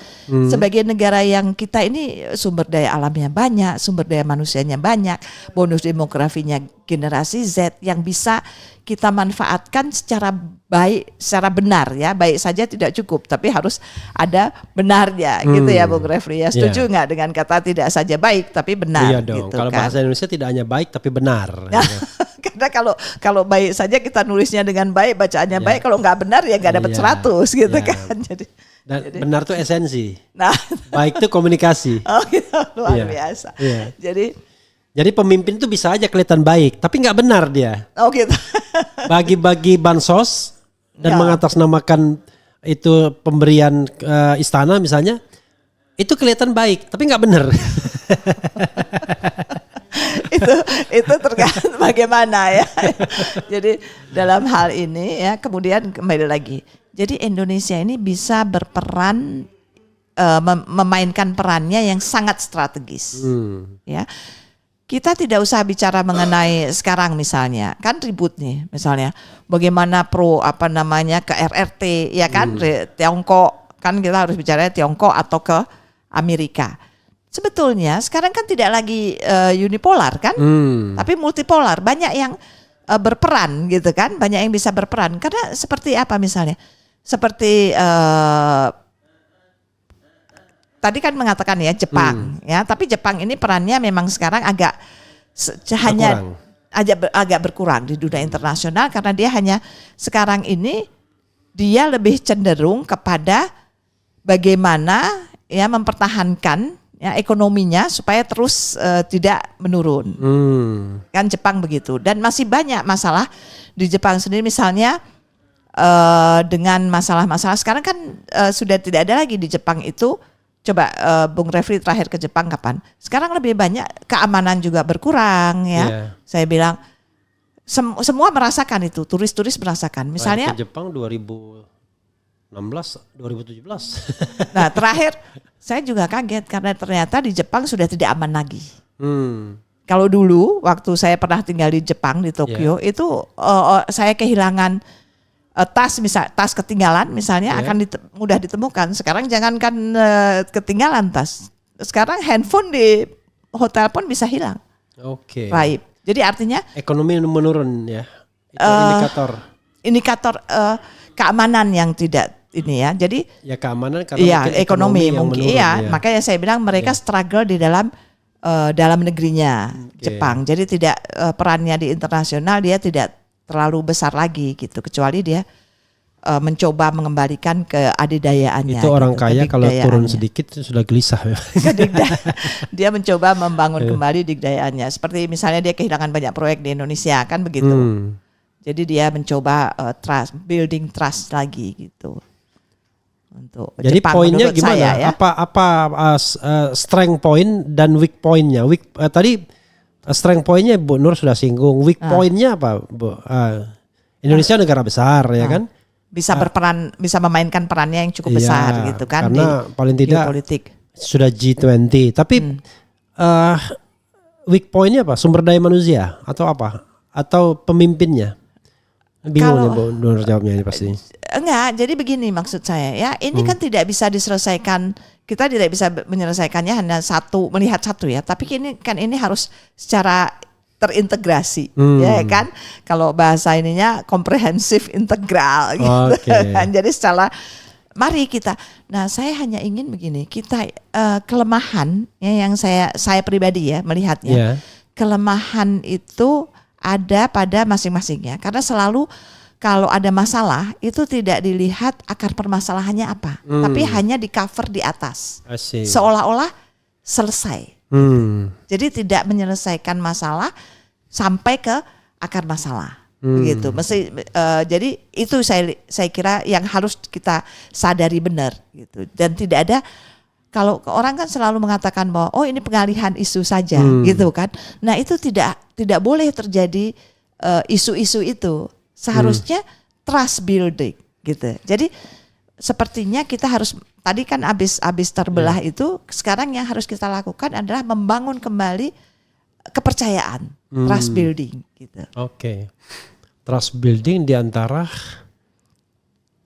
sebagai negara yang kita ini sumber daya alamnya banyak, sumber daya manusianya banyak, bonus demografinya generasi Z yang bisa kita manfaatkan secara baik, secara benar ya. Baik saja tidak cukup, tapi harus ada benarnya gitu ya Bung Refli ya. Setuju nggak dengan kata tidak saja baik tapi benar? Iya dong. Gitu, kalau kan? bahasa Indonesia tidak hanya baik tapi benar. Karena kalau baik saja kita nulisnya dengan baik, bacaannya baik, kalau nggak benar ya nggak dapat 100 gitu kan. Jadi benar tuh esensi. Nah, baik tuh komunikasi. Oh gitu, luar biasa. Jadi pemimpin tuh bisa aja kelihatan baik, tapi nggak benar dia. Oh gitu. Bagi-bagi bansos dan mengatasnamakan itu pemberian istana misalnya, itu kelihatan baik, tapi nggak benar. itu tergantung bagaimana ya. Jadi dalam hal ini ya, kemudian kembali lagi. Jadi Indonesia ini bisa berperan, memainkan perannya yang sangat strategis. Ya. Kita tidak usah bicara mengenai sekarang misalnya, kan ribut nih misalnya bagaimana ke RRT ya kan, Tiongkok kan, kita harus bicara Tiongkok atau ke Amerika. Sebetulnya sekarang kan tidak lagi unipolar kan, tapi multipolar, banyak yang berperan gitu kan, banyak yang bisa berperan. Karena seperti apa misalnya, seperti tadi kan mengatakan ya Jepang ya, tapi Jepang ini perannya memang sekarang agak berkurang di dunia internasional karena dia hanya sekarang ini dia lebih cenderung kepada bagaimana ya mempertahankan ya ekonominya supaya terus tidak menurun. Kan Jepang begitu, dan masih banyak masalah di Jepang sendiri misalnya dengan masalah-masalah sekarang kan sudah tidak ada lagi di Jepang itu. Coba Bung Refli terakhir ke Jepang kapan? Sekarang lebih banyak, keamanan juga berkurang ya. Saya bilang semua merasakan itu, turis-turis merasakan. Misalnya ke Jepang 2016, 2017. Nah terakhir saya juga kaget karena ternyata di Jepang sudah tidak aman lagi. Kalau dulu waktu saya pernah tinggal di Jepang di Tokyo itu saya kehilangan tas ketinggalan misalnya akan mudah ditemukan. Sekarang jangankan ketinggalan tas, sekarang handphone di hotel pun bisa hilang. Raib. Jadi artinya ekonomi menurun ya. Itu indikator keamanan yang tidak ini ya. Jadi ya keamanan karena ekonomi mungkin menurun, makanya saya bilang mereka struggle di dalam negerinya Jepang. Jadi tidak perannya di internasional dia tidak terlalu besar lagi gitu, kecuali dia mencoba mengembalikan keadidayaannya. Itu orang kaya kalau turun sedikit sudah gelisah. Dia mencoba membangun kembali digdayaannya. Seperti misalnya dia kehilangan banyak proyek di Indonesia kan begitu. Jadi dia mencoba building trust lagi gitu. Untuk Jadi Jepang, poinnya menurut gimana? saya, ya. Apa strength point dan weak pointnya? Tadi strength pointnya Bu Nur sudah singgung. Weak pointnya apa, Bu? Indonesia negara besar ya kan? Bisa berperan, bisa memainkan perannya yang cukup besar gitu kan, karena di paling tidak geopolitik. sudah G20. Tapi weak pointnya apa? Sumber daya manusia atau apa? Atau pemimpinnya? Bingung ya Bu Nur jawabnya ini pasti. Enggak, jadi begini maksud saya ya, ini kan tidak bisa diselesaikan, kita tidak bisa menyelesaikannya hanya melihat satu ya, tapi ini harus secara terintegrasi, ya kan? Kalau bahasa ininya komprehensif integral gitu kan. Jadi secara mari kita. Nah, saya hanya ingin begini, kita kelemahan ya, yang saya pribadi ya melihatnya. Kelemahan itu ada pada masing-masingnya, karena selalu kalau ada masalah itu tidak dilihat akar permasalahannya apa, tapi hanya di cover di atas, seolah-olah selesai. Jadi tidak menyelesaikan masalah sampai ke akar masalah, begitu. Jadi itu saya kira yang harus kita sadari benar, gitu. Dan tidak ada, kalau orang kan selalu mengatakan bahwa ini pengalihan isu saja, gitu kan. Nah itu tidak boleh terjadi isu-isu itu. Seharusnya trust building gitu. Jadi sepertinya kita harus, tadi kan abis terbelah itu, sekarang yang harus kita lakukan adalah membangun kembali kepercayaan, trust building gitu. Oke. Trust building di antara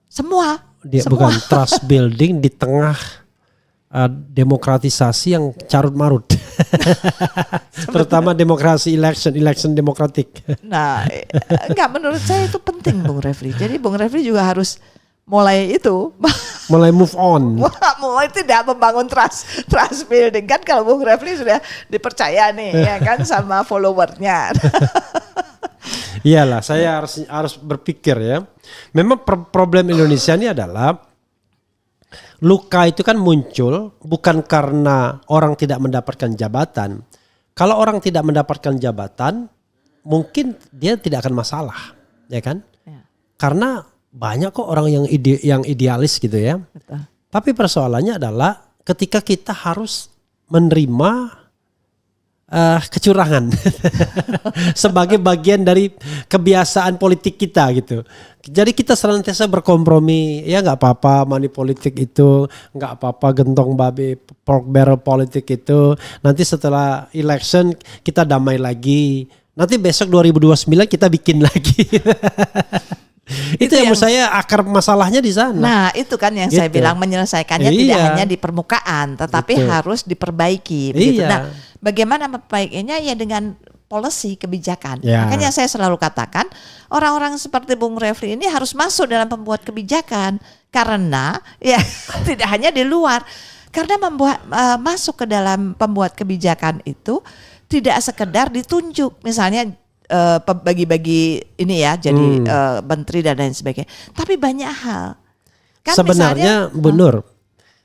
semua. Bukan trust building di tengah demokratisasi yang carut marut. Terutama demokrasi election demokratik. Nah, enggak, menurut saya itu penting Bung Refli. Jadi Bung Refli juga harus mulai move on. Mulai tidak membangun trust building kan, kalau Bung Refli sudah dipercaya nih ya kan sama followernya. Iyalah, saya harus berpikir ya. Memang problem Indonesia ini adalah luka itu kan muncul bukan karena orang tidak mendapatkan jabatan. Kalau orang tidak mendapatkan jabatan, mungkin dia tidak akan masalah, ya kan? Ya. Karena banyak kok orang yang idealis gitu ya. Betul. Tapi persoalannya adalah ketika kita harus menerima kecurangan sebagai bagian dari kebiasaan politik kita gitu. Jadi kita senantiasa berkompromi, ya nggak apa-apa money politik itu, nggak apa-apa gentong babi pork barrel politik itu. Nanti setelah election kita damai lagi. Nanti besok 2029 kita bikin lagi. Itu yang menurut saya akar masalahnya di sana. Nah itu kan yang saya bilang, menyelesaikannya tidak hanya di permukaan, tetapi harus diperbaiki. Begitu. Nah, bagaimana memperbaikinya ya dengan policy, kebijakan. Makanya saya selalu katakan orang-orang seperti Bung Refli ini harus masuk dalam pembuat kebijakan, karena ya tidak hanya di luar, karena masuk ke dalam pembuat kebijakan itu tidak sekedar ditunjuk, misalnya bagi-bagi ini ya jadi menteri dan lain sebagainya, tapi banyak hal kan. Sebenarnya misalnya, Bu Nur,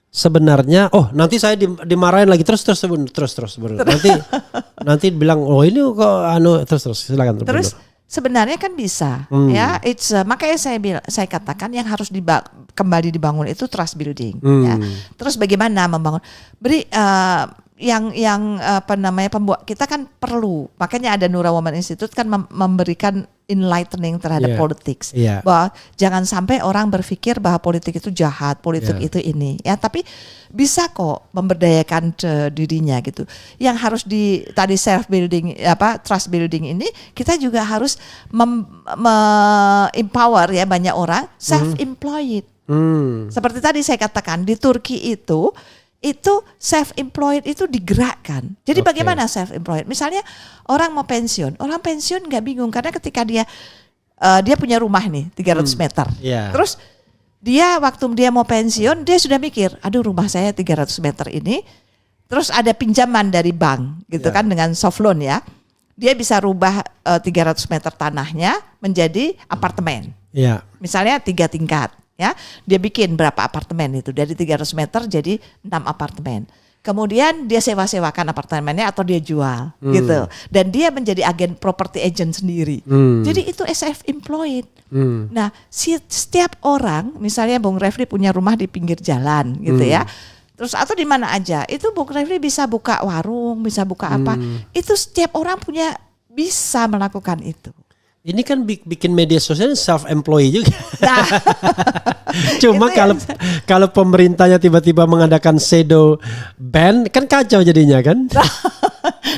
sebenarnya nanti saya dimarahin lagi terus nanti bilang ini kok terus silakan terus Bu Nur. Sebenarnya kan bisa ya, makanya saya katakan yang harus kembali dibangun itu trust building ya. Terus bagaimana membangun yang pembuat kita kan perlu, makanya ada Nura Women Institute kan memberikan enlightening terhadap politics, bahwa jangan sampai orang berpikir bahwa politik itu jahat, politik itu ini ya, tapi bisa kok memberdayakan dirinya gitu. Yang harus tadi self building trust building ini, kita juga harus empower ya banyak orang self employed. Seperti tadi saya katakan di Turki itu self-employed itu digerakkan. Jadi bagaimana self-employed? Misalnya orang mau pensiun, orang pensiun nggak bingung karena ketika dia punya rumah nih 300 meter, terus waktu dia mau pensiun dia sudah mikir, aduh rumah saya 300 meter ini, terus ada pinjaman dari bank gitu kan dengan soft loan ya, dia bisa rubah 300 meter tanahnya menjadi apartemen, misalnya 3 tingkat. Ya, dia bikin berapa apartemen itu, dari 300 meter jadi 6 apartemen. kemudian dia sewa-sewakan apartemennya atau dia jual gitu. Dan dia menjadi agen property agent sendiri. Jadi itu self-employed. Nah, setiap orang, misalnya Bung Refli punya rumah di pinggir jalan gitu ya. Terus atau di mana aja, itu Bung Refli bisa buka warung, bisa buka apa. Itu setiap orang bisa melakukan itu. Ini kan bikin media sosial self-employed juga. Nah, Cuma kalau pemerintahnya tiba-tiba mengadakan shadow ban kan kacau jadinya kan.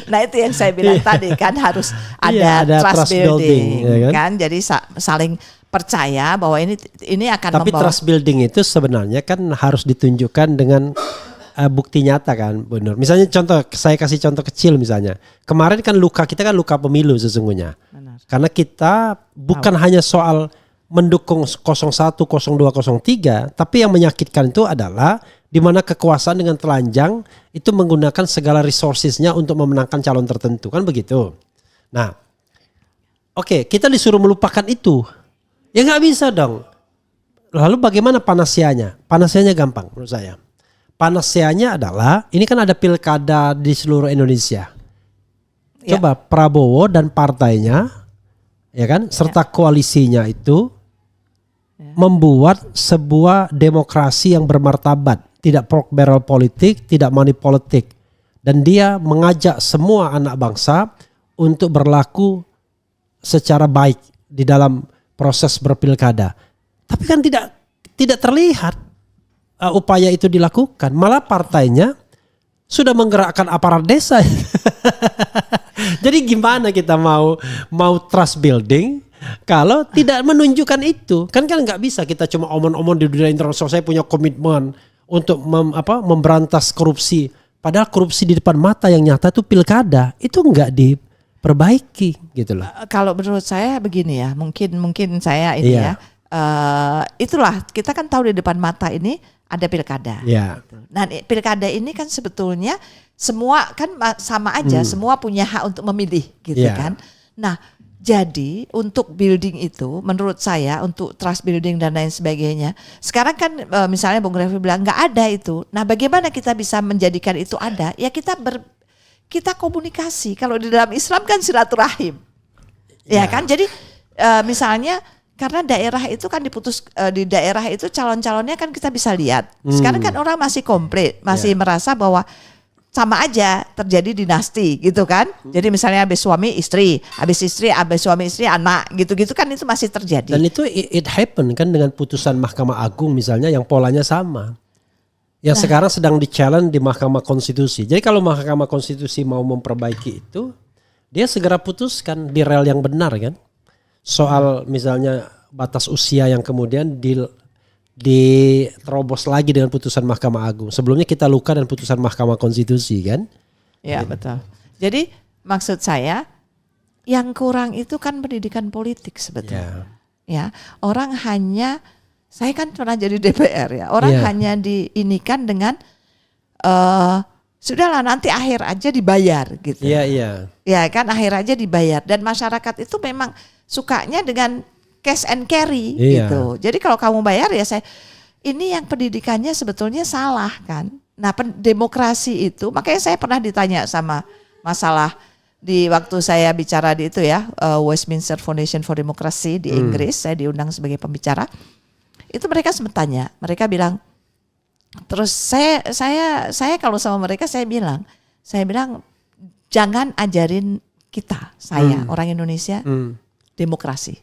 Nah itu yang saya bilang tadi kan harus ada, trust building ya kan? Jadi saling percaya bahwa ini akan Tapi membawa. Trust building itu sebenarnya kan harus ditunjukkan dengan bukti nyata kan, Bu Nur. Misalnya saya kasih contoh kecil misalnya. Kemarin kan kita kan luka pemilu sesungguhnya. Benar. Karena kita bukan hanya soal mendukung 01, 02, 03, tapi yang menyakitkan itu adalah di mana kekuasaan dengan telanjang itu menggunakan segala resourcesnya untuk memenangkan calon tertentu, kan begitu. Nah, oke, kita disuruh melupakan itu. Ya nggak bisa dong. Lalu bagaimana panasianya? Panasianya gampang menurut saya. Panasianya adalah, ini kan ada pilkada di seluruh Indonesia. Coba Prabowo dan partainya, ya kan, serta koalisinya itu membuat sebuah demokrasi yang bermartabat, tidak pork barrel politik, tidak money politik, dan dia mengajak semua anak bangsa untuk berlaku secara baik di dalam proses berpilkada. Tapi kan tidak terlihat upaya itu dilakukan. Malah partainya sudah menggerakkan aparat desa. Jadi gimana kita mau trust building kalau tidak menunjukkan itu? Kan nggak bisa kita cuma omong-omong di dunia internasional saya punya komitmen untuk memberantas korupsi. Padahal korupsi di depan mata yang nyata itu pilkada itu nggak diperbaiki gitu loh. Kalau menurut saya begini ya, mungkin saya ini ya. Itulah kita kan tahu di depan mata ini ada pilkada. Nah pilkada ini kan sebetulnya semua kan sama aja, semua punya hak untuk memilih gitu kan. Nah jadi untuk building itu menurut saya untuk trust building dan lain sebagainya. Sekarang kan misalnya Bung Refli bilang nggak ada itu. Nah bagaimana kita bisa menjadikan itu ada? Ya kita komunikasi. Kalau di dalam Islam kan silaturahim. Ya kan jadi misalnya karena daerah itu kan diputus di daerah itu calon-calonnya kan kita bisa lihat. Sekarang kan orang masih komplit, masih merasa bahwa sama aja terjadi dinasti gitu kan. Jadi misalnya habis suami istri, habis suami istri anak gitu-gitu kan itu masih terjadi. Dan itu it happen kan dengan putusan Mahkamah Agung misalnya yang polanya sama. Yang sekarang sedang di-challenge di Mahkamah Konstitusi. Jadi kalau Mahkamah Konstitusi mau memperbaiki itu, dia segera putuskan di rel yang benar kan. Soal misalnya batas usia yang kemudian diterobos lagi dengan putusan Mahkamah Agung. Sebelumnya kita luka dan putusan Mahkamah Konstitusi kan. Ya betul. Jadi maksud saya yang kurang itu kan pendidikan politik sebetulnya. Ya, orang hanya saya kan pernah jadi DPR ya. Orang hanya diinikan dengan sudahlah nanti akhir aja dibayar gitu. Iya. Ya kan akhir aja dibayar dan masyarakat itu memang sukanya dengan cash and carry gitu. Jadi kalau kamu bayar ya ini yang pendidikannya sebetulnya salah kan. Nah demokrasi itu makanya saya pernah ditanya sama masalah di waktu saya bicara di itu ya Westminster Foundation for Democracy di Inggris, saya diundang sebagai pembicara. Itu mereka sempat tanya, mereka bilang terus saya kalau sama mereka saya bilang jangan ajarin kita orang Indonesia demokrasi.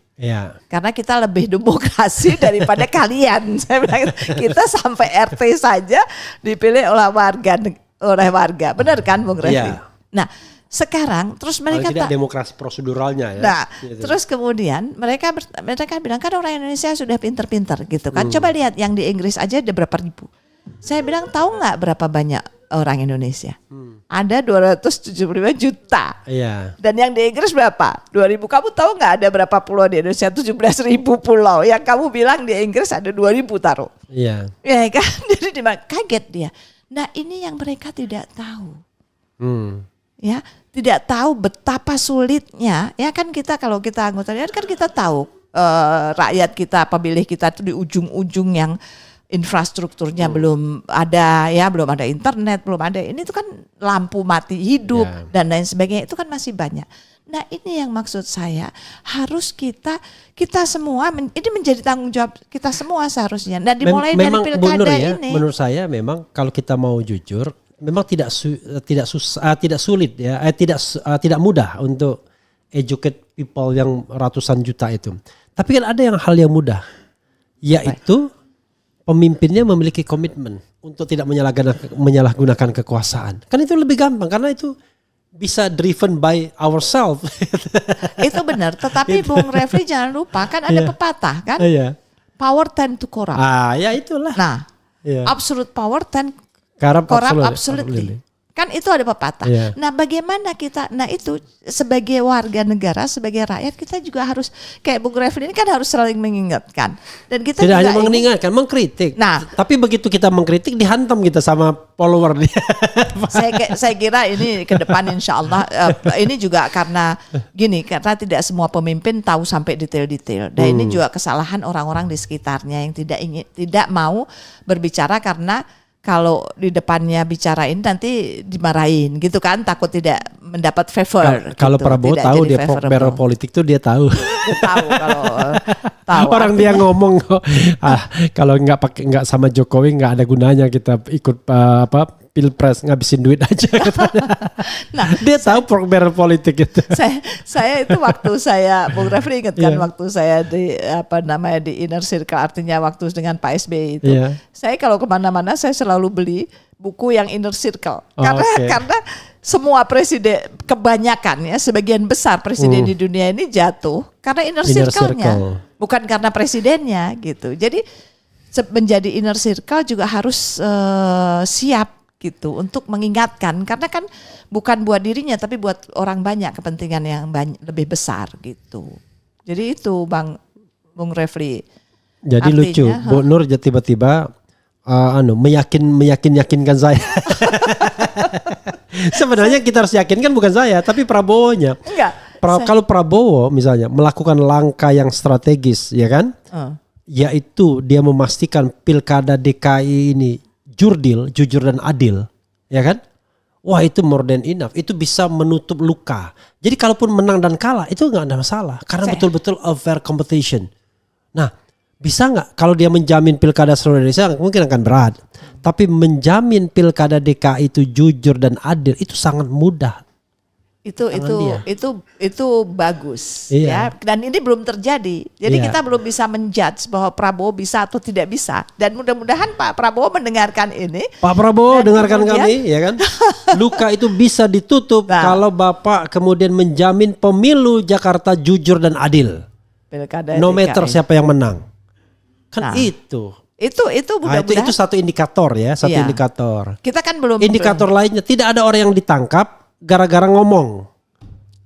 Karena kita lebih demokrasi daripada kalian. Saya bilang kita sampai RT saja dipilih oleh warga. Benar kan Bung Refli? Nah, sekarang terus mereka tidak demokrasi proseduralnya ya. Nah, terus kemudian mereka bilang kan orang Indonesia sudah pinter-pinter gitu kan. Coba lihat yang di Inggris aja ada berapa ribu. Saya bilang tahu nggak berapa banyak orang Indonesia? Ada 275 juta. Dan yang di Inggris berapa? 2.000. Kamu tahu nggak ada berapa pulau di Indonesia? 17.000 pulau. Yang kamu bilang di Inggris ada 2.000 taruh. Ya kan? Jadi kaget dia. Nah ini yang mereka tidak tahu. Ya, tidak tahu betapa sulitnya. Ya kan kita kalau kita anggota kan kita tahu rakyat kita, pemilih kita itu di ujung-ujung yang infrastrukturnya belum ada ya, belum ada internet, belum ada ini tuh kan lampu mati hidup dan lain sebagainya, itu kan masih banyak. Nah ini yang maksud saya, harus kita semua ini menjadi tanggung jawab kita semua seharusnya. Dan dimulai dari pilkada ini. Menurut saya memang kalau kita mau jujur, memang tidak sulit ya, tidak mudah untuk educate people yang ratusan juta itu. Tapi kan ada hal yang mudah, yaitu pemimpinnya memiliki komitmen untuk tidak menyalahgunakan kekuasaan. Kan itu lebih gampang karena itu bisa driven by ourselves. Itu benar, tetapi Bung Refli jangan lupa kan ada pepatah kan? Power tend to corrupt. Ya itulah. Nah, absolute power tend corrupt absolutely. Kan itu ada pepatah. Nah bagaimana kita, nah itu sebagai warga negara, sebagai rakyat kita juga harus, kayak Bung Refli ini kan harus saling mengingatkan. Dan kita tidak hanya mengingatkan, mengkritik. Nah, tapi begitu kita mengkritik dihantam kita sama follower dia. saya kira ini ke depan insya Allah ini juga karena tidak semua pemimpin tahu sampai detail-detail. Dan ini juga kesalahan orang-orang di sekitarnya yang tidak mau berbicara karena kalau di depannya bicarain nanti dimarahin gitu kan, takut tidak mendapat favor. Kalau Prabowo tahu dia portfolio politik tuh dia tahu. Dia tahu kalau tahu. Orang dia ngomong kok, kalau nggak sama Jokowi nggak ada gunanya kita ikut pilpres, ngabisin duit aja katanya. Nah, dia tahu portfolio politik itu. Saya itu waktu saya Bung Refli ingat kan waktu saya di di inner circle, artinya waktu dengan Pak SBY itu. Saya kalau kemana-mana saya selalu beli buku yang inner circle. Karena semua presiden, kebanyakan ya, sebagian besar presiden di dunia ini jatuh karena inner circle-nya. Bukan karena presidennya gitu. Jadi menjadi inner circle juga harus siap gitu untuk mengingatkan, karena kan bukan buat dirinya tapi buat orang banyak, kepentingan yang lebih besar gitu. Jadi itu Bung Refli. Jadi artinya, lucu, Bu Nur tiba-tiba meyakinkan saya. Sebenarnya kita harus yakinkan bukan saya, tapi Prabowo-nya. Enggak. Kalau Prabowo misalnya melakukan langkah yang strategis, ya kan? Yaitu dia memastikan pilkada DKI ini jujur dan adil, ya kan? Wah itu more than enough, itu bisa menutup luka. Jadi kalaupun menang dan kalah itu nggak ada masalah, karena betul-betul a fair competition. Nah, bisa nggak kalau dia menjamin pilkada seluruh Indonesia mungkin akan berat, tapi menjamin pilkada DKI itu jujur dan adil itu sangat mudah. Itu bagus ya, dan ini belum terjadi. Jadi kita belum bisa menjudge bahwa Prabowo bisa atau tidak bisa, dan mudah-mudahan Pak Prabowo mendengarkan ini. Pak Prabowo dengarkan kami, ya kan? Luka itu bisa ditutup kalau Bapak kemudian menjamin pemilu Jakarta jujur dan adil. Pilkada no matter siapa yang menang. Kan itu mudah-mudahan itu satu indikator ya, indikator. Kita kan belum indikator lainnya, tidak ada orang yang ditangkap gara-gara ngomong.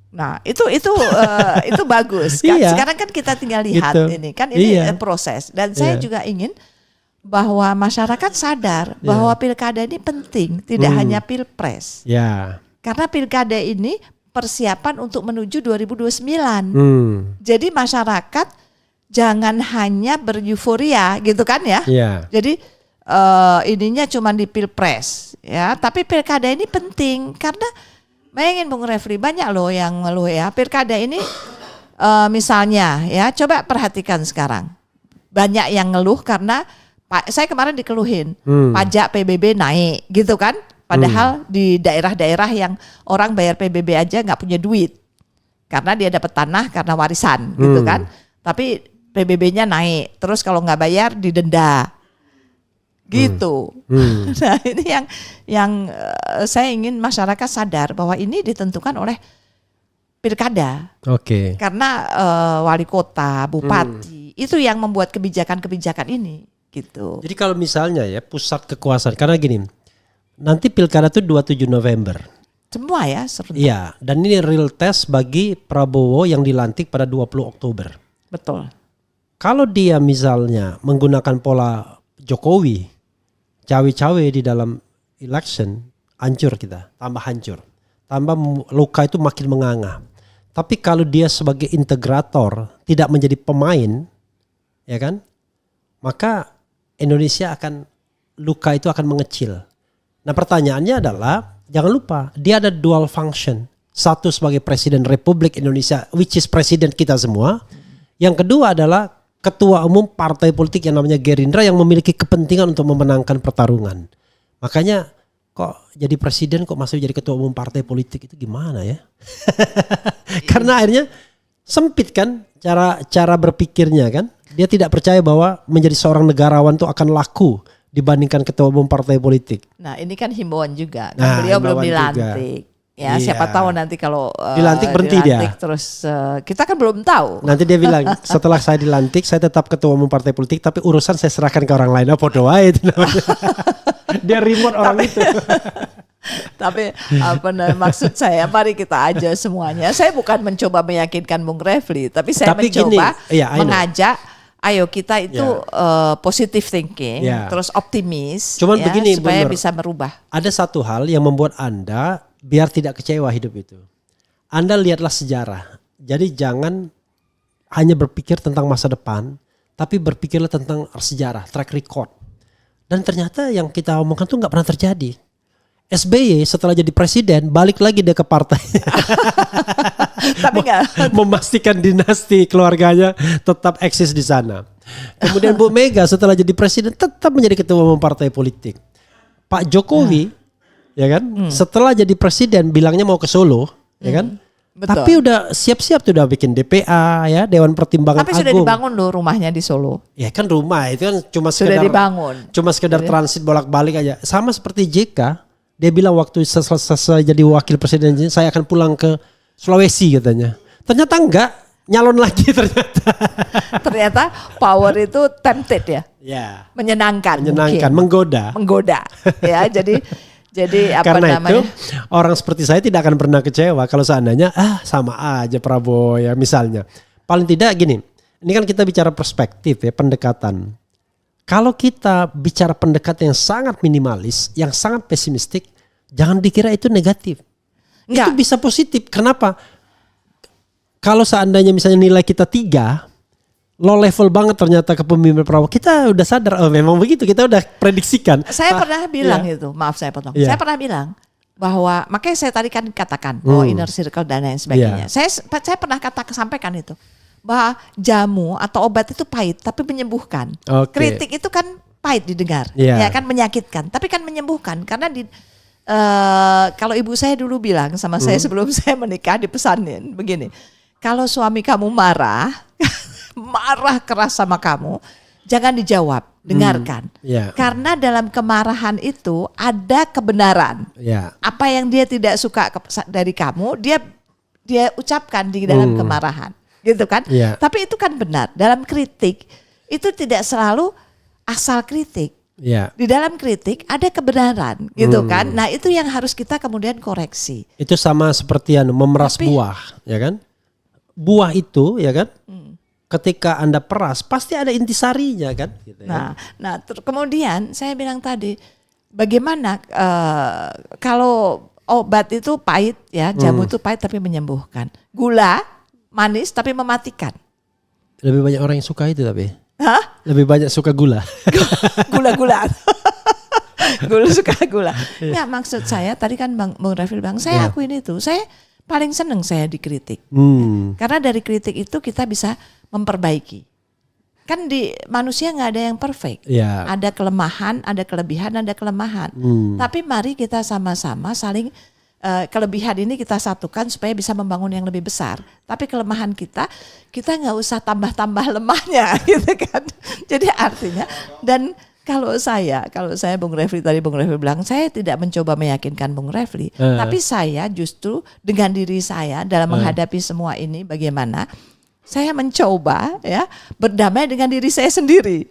Nah itu bagus kan? Sekarang kan kita tinggal lihat ini kan ini proses, dan saya juga ingin bahwa masyarakat sadar bahwa pilkada ini penting, tidak hanya pilpres. Karena pilkada ini persiapan untuk menuju 2029. Jadi masyarakat jangan hanya beryuforia gitu kan ya. Jadi ininya cuma di pilpres ya, tapi pilkada ini penting karena bayangin Bung Refli, banyak loh yang ngeluh ya pilkada ini, misalnya ya, coba perhatikan sekarang banyak yang ngeluh karena saya kemarin dikeluhin pajak PBB naik gitu kan, padahal di daerah-daerah yang orang bayar PBB aja nggak punya duit karena dia dapat tanah karena warisan gitu kan, tapi PBB-nya naik, terus kalau nggak bayar didenda. Gitu. Nah ini yang saya ingin masyarakat sadar bahwa ini ditentukan oleh pilkada. Karena wali kota, bupati itu yang membuat kebijakan-kebijakan ini. Gitu. Jadi kalau misalnya ya pusat kekuasaan, karena gini, nanti pilkada itu 27 November. Semua ya serentak. Iya, dan ini real test bagi Prabowo yang dilantik pada 20 Oktober. Betul. Kalau dia misalnya menggunakan pola Jokowi, cawe-cawe di dalam election, hancur kita, tambah hancur. Tambah luka itu makin menganga. Tapi kalau dia sebagai integrator tidak menjadi pemain, ya kan? Maka Indonesia luka itu akan mengecil. Nah pertanyaannya adalah, jangan lupa dia ada dual function. Satu sebagai Presiden Republik Indonesia, which is Presiden kita semua. Yang kedua adalah Ketua Umum partai politik yang namanya Gerindra yang memiliki kepentingan untuk memenangkan pertarungan. Makanya kok jadi presiden kok masih jadi ketua umum partai politik itu gimana ya? Karena akhirnya sempit kan cara berpikirnya kan. Dia tidak percaya bahwa menjadi seorang negarawan itu akan laku dibandingkan ketua umum partai politik. Nah ini kan himbauan juga. Kan beliau belum dilantik. Juga. Ya iya. Siapa tahu nanti kalau dilantik berhenti dia. Terus kita kan belum tahu. Nanti dia bilang setelah saya dilantik saya tetap ketua umum partai politik tapi urusan saya serahkan ke orang lain. Apa doa itu namanya. Dia remote orang itu. Tapi maksud saya mari kita aja semuanya. Saya bukan mencoba meyakinkan Bung Refli, tapi saya mencoba mengajak. Ayo kita itu positive thinking, terus optimis. Cuman begini, supaya bisa merubah. Ada satu hal yang membuat Anda biar tidak kecewa hidup itu. Anda lihatlah sejarah. Jadi jangan hanya berpikir tentang masa depan, tapi berpikirlah tentang sejarah, track record. Dan ternyata yang kita omongkan tuh nggak pernah terjadi. SBY setelah jadi presiden balik lagi dia ke partai. Tapi nggak memastikan dinasti keluarganya tetap eksis di sana. Kemudian Bu Mega setelah jadi presiden tetap menjadi ketua umum partai politik. Pak Jokowi ya kan setelah jadi presiden bilangnya mau ke Solo ya kan. Betul. Tapi udah siap-siap tuh udah bikin DPA ya, Dewan Pertimbangan Agung. Tapi sudah dibangun loh rumahnya di Solo. Ya kan rumah itu kan cuma sudah dibangun. Cuma sekedar transit bolak-balik aja. Sama seperti JK, dia bilang waktu selesai jadi wakil presiden saya akan pulang ke Sulawesi katanya. Ternyata enggak, nyalon lagi ternyata. Ternyata power itu tempted ya. Ya. Menyenangkan, menggoda. Ya, jadi apa karena namanya? Itu orang seperti saya tidak akan pernah kecewa kalau seandainya sama aja Prabowo ya misalnya. Paling tidak gini, ini kan kita bicara perspektif ya, pendekatan. Kalau kita bicara pendekatan yang sangat minimalis, yang sangat pesimistik, jangan dikira itu negatif. Enggak. Itu bisa positif. Kenapa? Kalau seandainya misalnya nilai kita 3, low level banget ternyata kepemimpinan Prabowo. Kita udah sadar, memang begitu. Kita udah prediksikan. Saya pernah bilang itu, maaf saya potong. Saya pernah bilang bahwa, makanya saya tadi kan katakan, inner circle dan lain sebagainya. Saya pernah sampaikan itu. Bahwa jamu atau obat itu pahit tapi menyembuhkan. Kritik itu kan pahit didengar, ya kan menyakitkan, tapi kan menyembuhkan. Karena kalau ibu saya dulu bilang sama saya sebelum saya menikah dipesanin begini, kalau suami kamu marah keras sama kamu, jangan dijawab, dengarkan. Karena dalam kemarahan itu ada kebenaran. Apa yang dia tidak suka dari kamu, dia ucapkan di dalam kemarahan. Gitu kan? Tapi itu kan benar. Dalam kritik itu tidak selalu asal kritik. Di dalam kritik ada kebenaran, gitu kan? Nah, itu yang harus kita kemudian koreksi. Itu sama seperti memeras buah, ya kan? Buah itu, ya kan? Ketika Anda peras pasti ada intisarinya kan? Gitu, nah, kemudian saya bilang tadi, bagaimana kalau obat itu pahit ya, jamu itu pahit tapi menyembuhkan. Gula manis tapi mematikan. Lebih banyak orang yang suka itu tapi. Hah? Lebih banyak suka gula. Gula-gula. Suka gula. Ya maksud saya tadi kan Bang Refli bilang saya akuin itu. Saya paling seneng saya dikritik. Karena dari kritik itu kita bisa memperbaiki. Kan di manusia nggak ada yang perfect. Ada kelemahan, ada kelebihan, ada kelemahan. Tapi mari kita sama-sama saling kelebihan ini kita satukan supaya bisa membangun yang lebih besar. Tapi kelemahan kita nggak usah tambah-tambah lemahnya, gitu kan. Jadi artinya, dan kalau saya Bung Refli tadi Bung Refli bilang saya tidak mencoba meyakinkan Bung Refli, tapi saya justru dengan diri saya dalam menghadapi semua ini bagaimana saya mencoba ya berdamai dengan diri saya sendiri.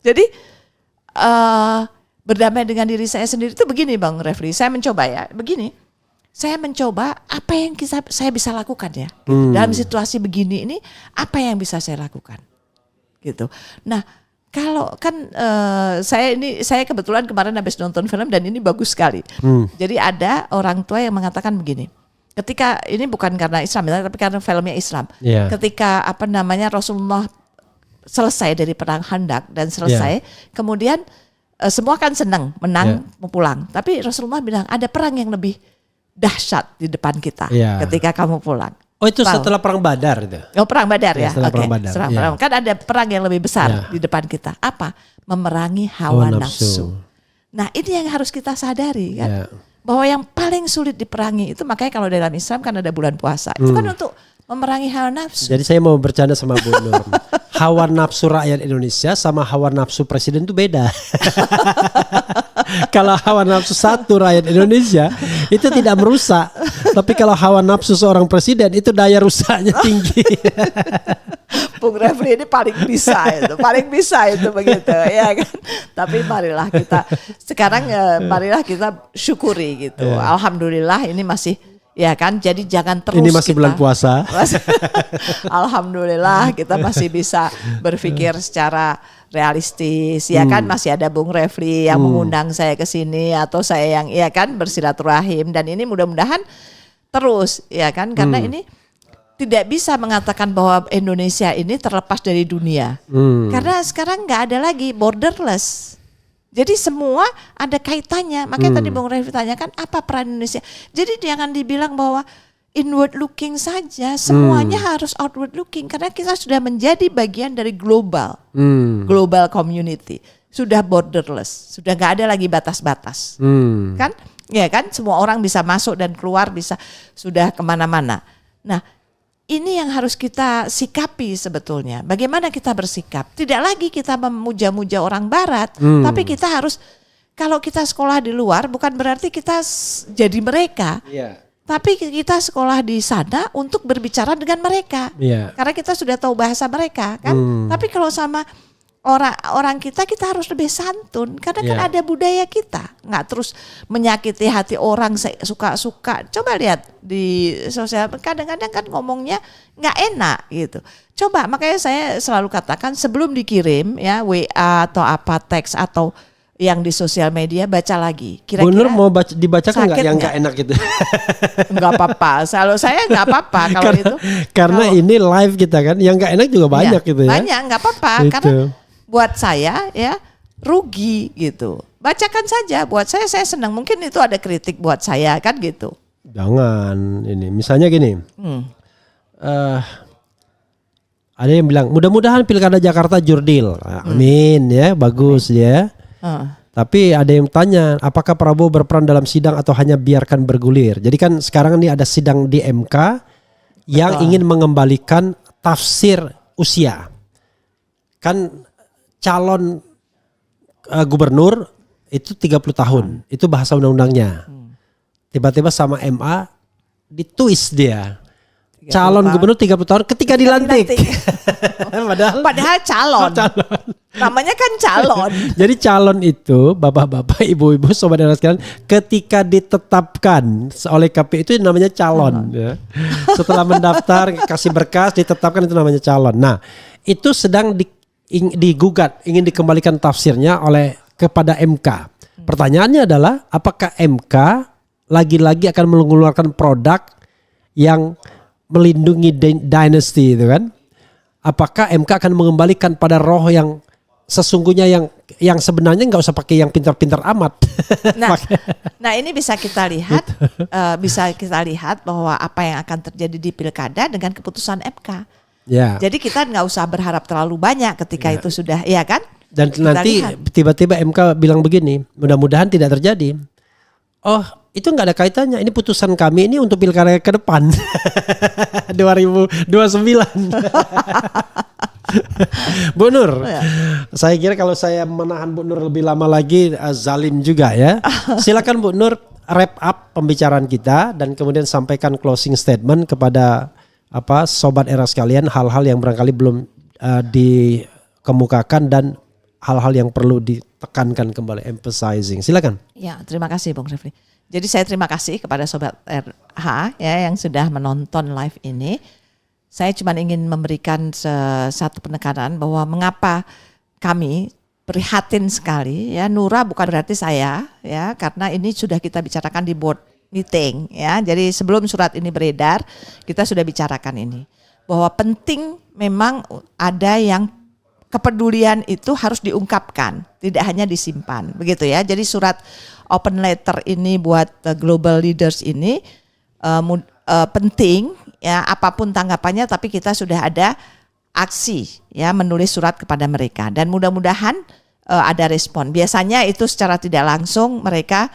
Jadi berdamai dengan diri saya sendiri itu begini Bang Refli, saya mencoba ya begini, saya mencoba apa yang saya bisa lakukan ya gitu. Dalam situasi begini ini apa yang bisa saya lakukan gitu. Nah kalau kan saya kebetulan kemarin habis nonton film dan ini bagus sekali. Jadi ada orang tua yang mengatakan begini, ketika ini bukan karena Islam tapi karena filmnya Islam, ketika Rasulullah selesai dari perang Khandaq dan selesai, kemudian semua kan senang menang mau pulang. Tapi Rasulullah bilang ada perang yang lebih dahsyat di depan kita ketika kamu pulang. Oh itu setelah perang Badar itu? Oh perang Badar ya? Setelah perang Badar. Perang. Kan ada perang yang lebih besar di depan kita. Apa? Memerangi hawa nafsu. Nah ini yang harus kita sadari kan. Bahwa yang paling sulit diperangi itu, makanya kalau dalam Islam kan ada bulan puasa. Itu kan untuk memerangi hawa nafsu. Jadi saya mau bercanda sama Bu Nur. Hawa nafsu rakyat Indonesia sama hawa nafsu presiden itu beda. Kalau hawa nafsu satu rakyat Indonesia itu tidak merusak. Tapi kalau hawa nafsu seorang presiden itu daya rusaknya tinggi. Bung Refli ini paling bisa itu begitu ya kan. Tapi marilah kita sekarang marilah kita syukuri gitu. Alhamdulillah ini masih ya kan, jadi jangan terus ini masih bulan puasa. Alhamdulillah kita masih bisa berpikir secara realistis ya kan, masih ada Bung Refli yang mengundang saya ke sini atau saya yang ya kan bersilaturahim, dan ini mudah-mudahan terus ya kan, karena ini tidak bisa mengatakan bahwa Indonesia ini terlepas dari dunia. Karena sekarang nggak ada lagi borderless. Jadi semua ada kaitannya. Makanya tadi Bung Refli tanyakan apa peran Indonesia. Jadi jangan dibilang bahwa inward looking saja, semuanya harus outward looking. Karena kita sudah menjadi bagian dari global community. Sudah borderless, sudah nggak ada lagi batas-batas. Kan? Ya kan, semua orang bisa masuk dan keluar, bisa sudah kemana-mana. Nah, ini yang harus kita sikapi sebetulnya. Bagaimana kita bersikap? Tidak lagi kita memuja-muja orang Barat, tapi kita harus, kalau kita sekolah di luar bukan berarti kita jadi mereka. Tapi kita sekolah di sana untuk berbicara dengan mereka. Karena kita sudah tahu bahasa mereka kan. Tapi kalau sama orang kita harus lebih santun, karena kan ada budaya kita, nggak terus menyakiti hati orang suka-suka. Coba lihat di sosial, kadang-kadang kan ngomongnya nggak enak gitu. Coba, makanya saya selalu katakan sebelum dikirim ya WA atau apa teks atau yang di sosial media, baca lagi. Kira-kira Bu Nur mau dibacakan nggak yang nggak enak gitu? Nggak apa-apa. Kalau saya nggak apa-apa kalau itu. Karena ini live kita kan, yang nggak enak juga banyak gitu ya. Banyak, nggak apa-apa. Karena buat saya ya rugi gitu. Bacakan saja, buat saya senang. Mungkin itu ada kritik buat saya kan gitu. Jangan ini, misalnya gini. Ada yang bilang mudah-mudahan pilkada Jakarta jurdil. Amin ya, bagus ya. Tapi ada yang tanya, apakah Prabowo berperan dalam sidang atau hanya biarkan bergulir? Jadi kan sekarang ini ada sidang di MK yang ingin mengembalikan tafsir usia. Kan calon gubernur itu 30 tahun. Itu bahasa undang-undangnya. Tiba-tiba sama MA ditwist dia. Calon gubernur 30 tahun ketika dilantik. Padahal calon. Namanya kan calon. Jadi calon itu bapak-bapak, ibu-ibu, sobat dan sekalian, ketika ditetapkan oleh KPU itu namanya calon. Ya. Setelah mendaftar, kasih berkas, ditetapkan itu namanya calon. Nah, itu sedang digugat, ingin dikembalikan tafsirnya kepada MK. Pertanyaannya adalah apakah MK lagi-lagi akan mengeluarkan produk yang melindungi dinasti itu kan? Apakah MK akan mengembalikan pada roh yang sesungguhnya yang sebenarnya nggak usah pakai yang pintar-pintar amat. Nah ini bisa kita lihat, bahwa apa yang akan terjadi di pilkada dengan keputusan MK. Jadi kita nggak usah berharap terlalu banyak ketika itu sudah, ya kan? Dan kita nanti tiba-tiba MK bilang begini, mudah-mudahan tidak terjadi. Oh, itu nggak ada kaitannya. Ini putusan kami ini untuk pilkada ke depan 2029. Bu Nur, saya kira kalau saya menahan Bu Nur lebih lama lagi zalim juga ya. Silakan Bu Nur wrap up pembicaraan kita dan kemudian sampaikan closing statement kepada sobat era sekalian, hal-hal yang barangkali belum dikemukakan dan hal-hal yang perlu ditekankan kembali, emphasizing. Silakan. Ya, terima kasih Bung Refli. Jadi saya terima kasih kepada sobat RH ya yang sudah menonton live ini. Saya cuma ingin memberikan satu penekanan bahwa mengapa kami prihatin sekali ya. Nura bukan berarti saya ya, karena ini sudah kita bicarakan di board meeting ya. Jadi sebelum surat ini beredar kita sudah bicarakan ini bahwa penting memang ada yang kepedulian itu harus diungkapkan, tidak hanya disimpan, begitu ya. Jadi surat open letter ini buat global leaders ini penting ya, apapun tanggapannya, tapi kita sudah ada aksi ya, menulis surat kepada mereka, dan mudah-mudahan ada respon. Biasanya itu secara tidak langsung mereka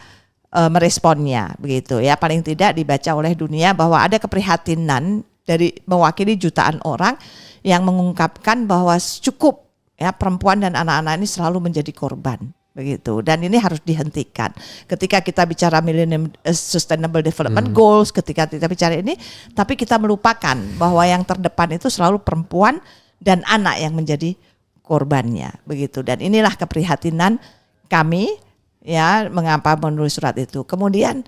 meresponnya, begitu ya. Paling tidak dibaca oleh dunia bahwa ada keprihatinan dari mewakili jutaan orang yang mengungkapkan bahwa cukup ya, perempuan dan anak-anak ini selalu menjadi korban, begitu. Dan ini harus dihentikan. Ketika kita bicara Millennium Sustainable Development Goals, ketika kita bicara ini, tapi kita melupakan bahwa yang terdepan itu selalu perempuan dan anak yang menjadi korbannya, begitu. Dan inilah keprihatinan kami ya, mengapa menulis surat itu. Kemudian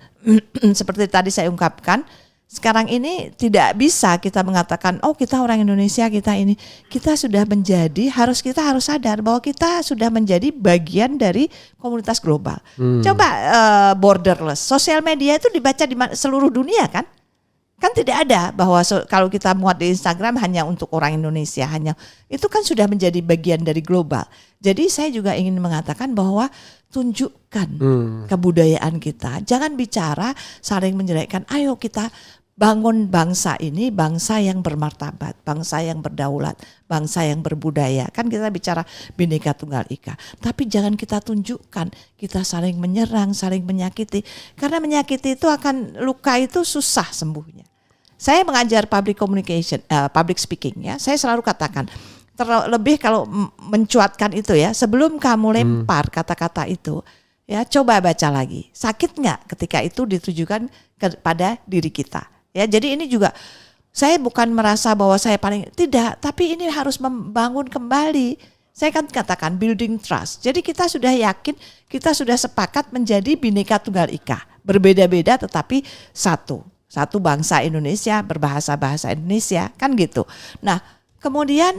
seperti tadi saya ungkapkan, sekarang ini tidak bisa kita mengatakan, oh kita orang Indonesia, kita sudah menjadi, kita harus sadar bahwa kita sudah menjadi bagian dari komunitas global. Coba borderless, sosial media itu dibaca di seluruh dunia kan? Kan tidak ada bahwa kalau kita muat di Instagram hanya untuk orang Indonesia, itu kan sudah menjadi bagian dari global. Jadi saya juga ingin mengatakan bahwa tunjukkan kebudayaan kita, jangan bicara saling menjelekkan. Ayo kita bangun bangsa ini, bangsa yang bermartabat, bangsa yang berdaulat, bangsa yang berbudaya. Kan kita bicara Bhinneka Tunggal Ika. Tapi jangan kita tunjukkan kita saling menyerang, saling menyakiti. Karena menyakiti itu luka itu susah sembuhnya. Saya mengajar public communication, public speaking ya. Saya selalu katakan, terlebih kalau mencuatkan itu ya, sebelum kamu lempar kata-kata itu, ya coba baca lagi. Sakit nggak ketika itu ditujukan kepada diri kita? Ya, jadi ini juga saya bukan merasa bahwa saya paling tidak, tapi ini harus membangun kembali. Saya kan katakan building trust. Jadi kita sudah yakin, kita sudah sepakat menjadi Bhinneka Tunggal Ika, berbeda-beda tetapi satu bangsa Indonesia, berbahasa-bahasa Indonesia, kan gitu. Nah, kemudian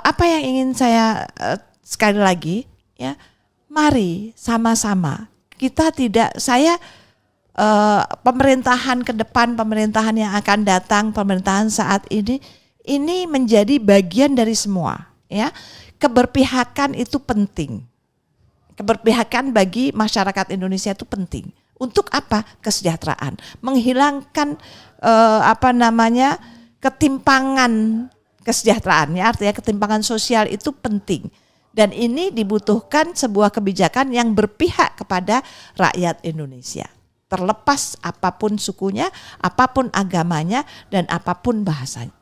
apa yang ingin saya sekali lagi ya, mari sama-sama kita pemerintahan ke depan, pemerintahan yang akan datang, pemerintahan saat ini menjadi bagian dari semua ya. Keberpihakan itu penting. Keberpihakan bagi masyarakat Indonesia itu penting. Untuk apa? Kesejahteraan. Menghilangkan ketimpangan kesejahteraan ya, artinya ketimpangan sosial itu penting. Dan ini dibutuhkan sebuah kebijakan yang berpihak kepada rakyat Indonesia. Terlepas apapun sukunya, apapun agamanya, dan apapun bahasanya,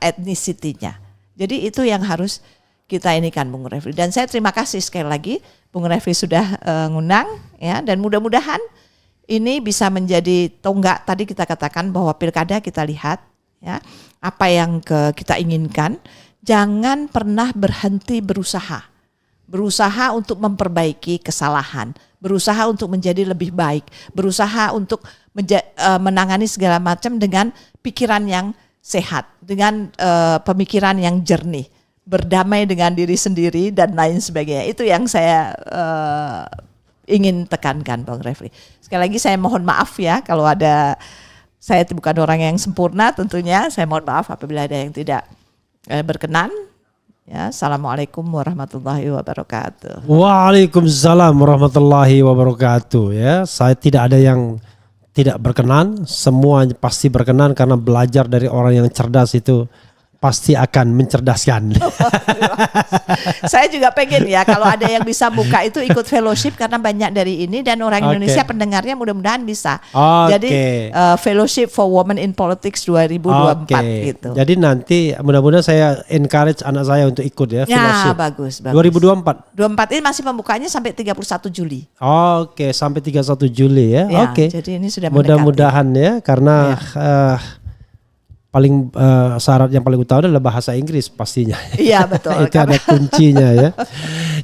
etnisitinya. Jadi itu yang harus kita inikan, Bung Refli. Dan saya terima kasih sekali lagi, Bung Refli sudah ngundang, ya. Dan mudah-mudahan ini bisa menjadi tonggak. Tadi kita katakan bahwa pilkada kita lihat, ya, apa yang kita inginkan. Jangan pernah berhenti berusaha untuk memperbaiki kesalahan, berusaha untuk menjadi lebih baik, berusaha untuk menangani segala macam dengan pikiran yang sehat, dengan pemikiran yang jernih, berdamai dengan diri sendiri dan lain sebagainya. Itu yang saya ingin tekankan, Bang Refli. Sekali lagi saya mohon maaf ya kalau saya bukan orang yang sempurna tentunya. Saya mohon maaf apabila ada yang tidak berkenan. Ya, Assalamualaikum warahmatullahi wabarakatuh. Waalaikumsalam warahmatullahi wabarakatuh. Ya, saya tidak ada yang tidak berkenan, semua pasti berkenan karena belajar dari orang yang cerdas itu pasti akan mencerdaskan. Saya juga pengen ya kalau ada yang bisa buka itu ikut fellowship karena banyak dari ini dan orang Indonesia pendengarnya mudah-mudahan bisa. Jadi Fellowship for Women in Politics 2024 gitu. Jadi nanti mudah-mudahan saya encourage anak saya untuk ikut ya fellowship. Ya, bagus. 2024. 24 ini masih pembukaannya sampai 31 Juli. Sampai 31 Juli ya. Jadi ini sudah mudah-mudahan ya karena paling syarat yang paling utama adalah bahasa Inggris pastinya. Iya betul. Itu ada kuncinya ya.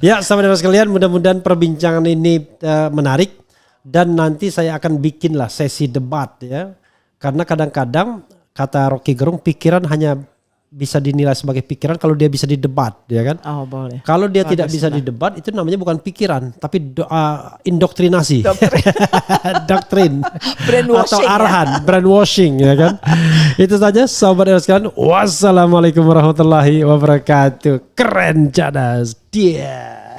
Ya, sahabat sekalian, mudah-mudahan perbincangan ini menarik dan nanti saya akan bikinlah sesi debat ya. Karena kadang-kadang kata Rocky Gerung pikiran hanya bisa dinilai sebagai pikiran kalau dia bisa didebat, ya kan? Oh, boleh. Kalau dia tidak Bagus, bisa Mbak. didebat, itu namanya bukan pikiran, tapi indoktrinasi, doktrin, Brainwashing, atau ya. arahan, brainwashing, ya kan? Itu saja, sahabat Eros sekalian. Wassalamualaikum warahmatullahi wabarakatuh. Keren, cadas, dia.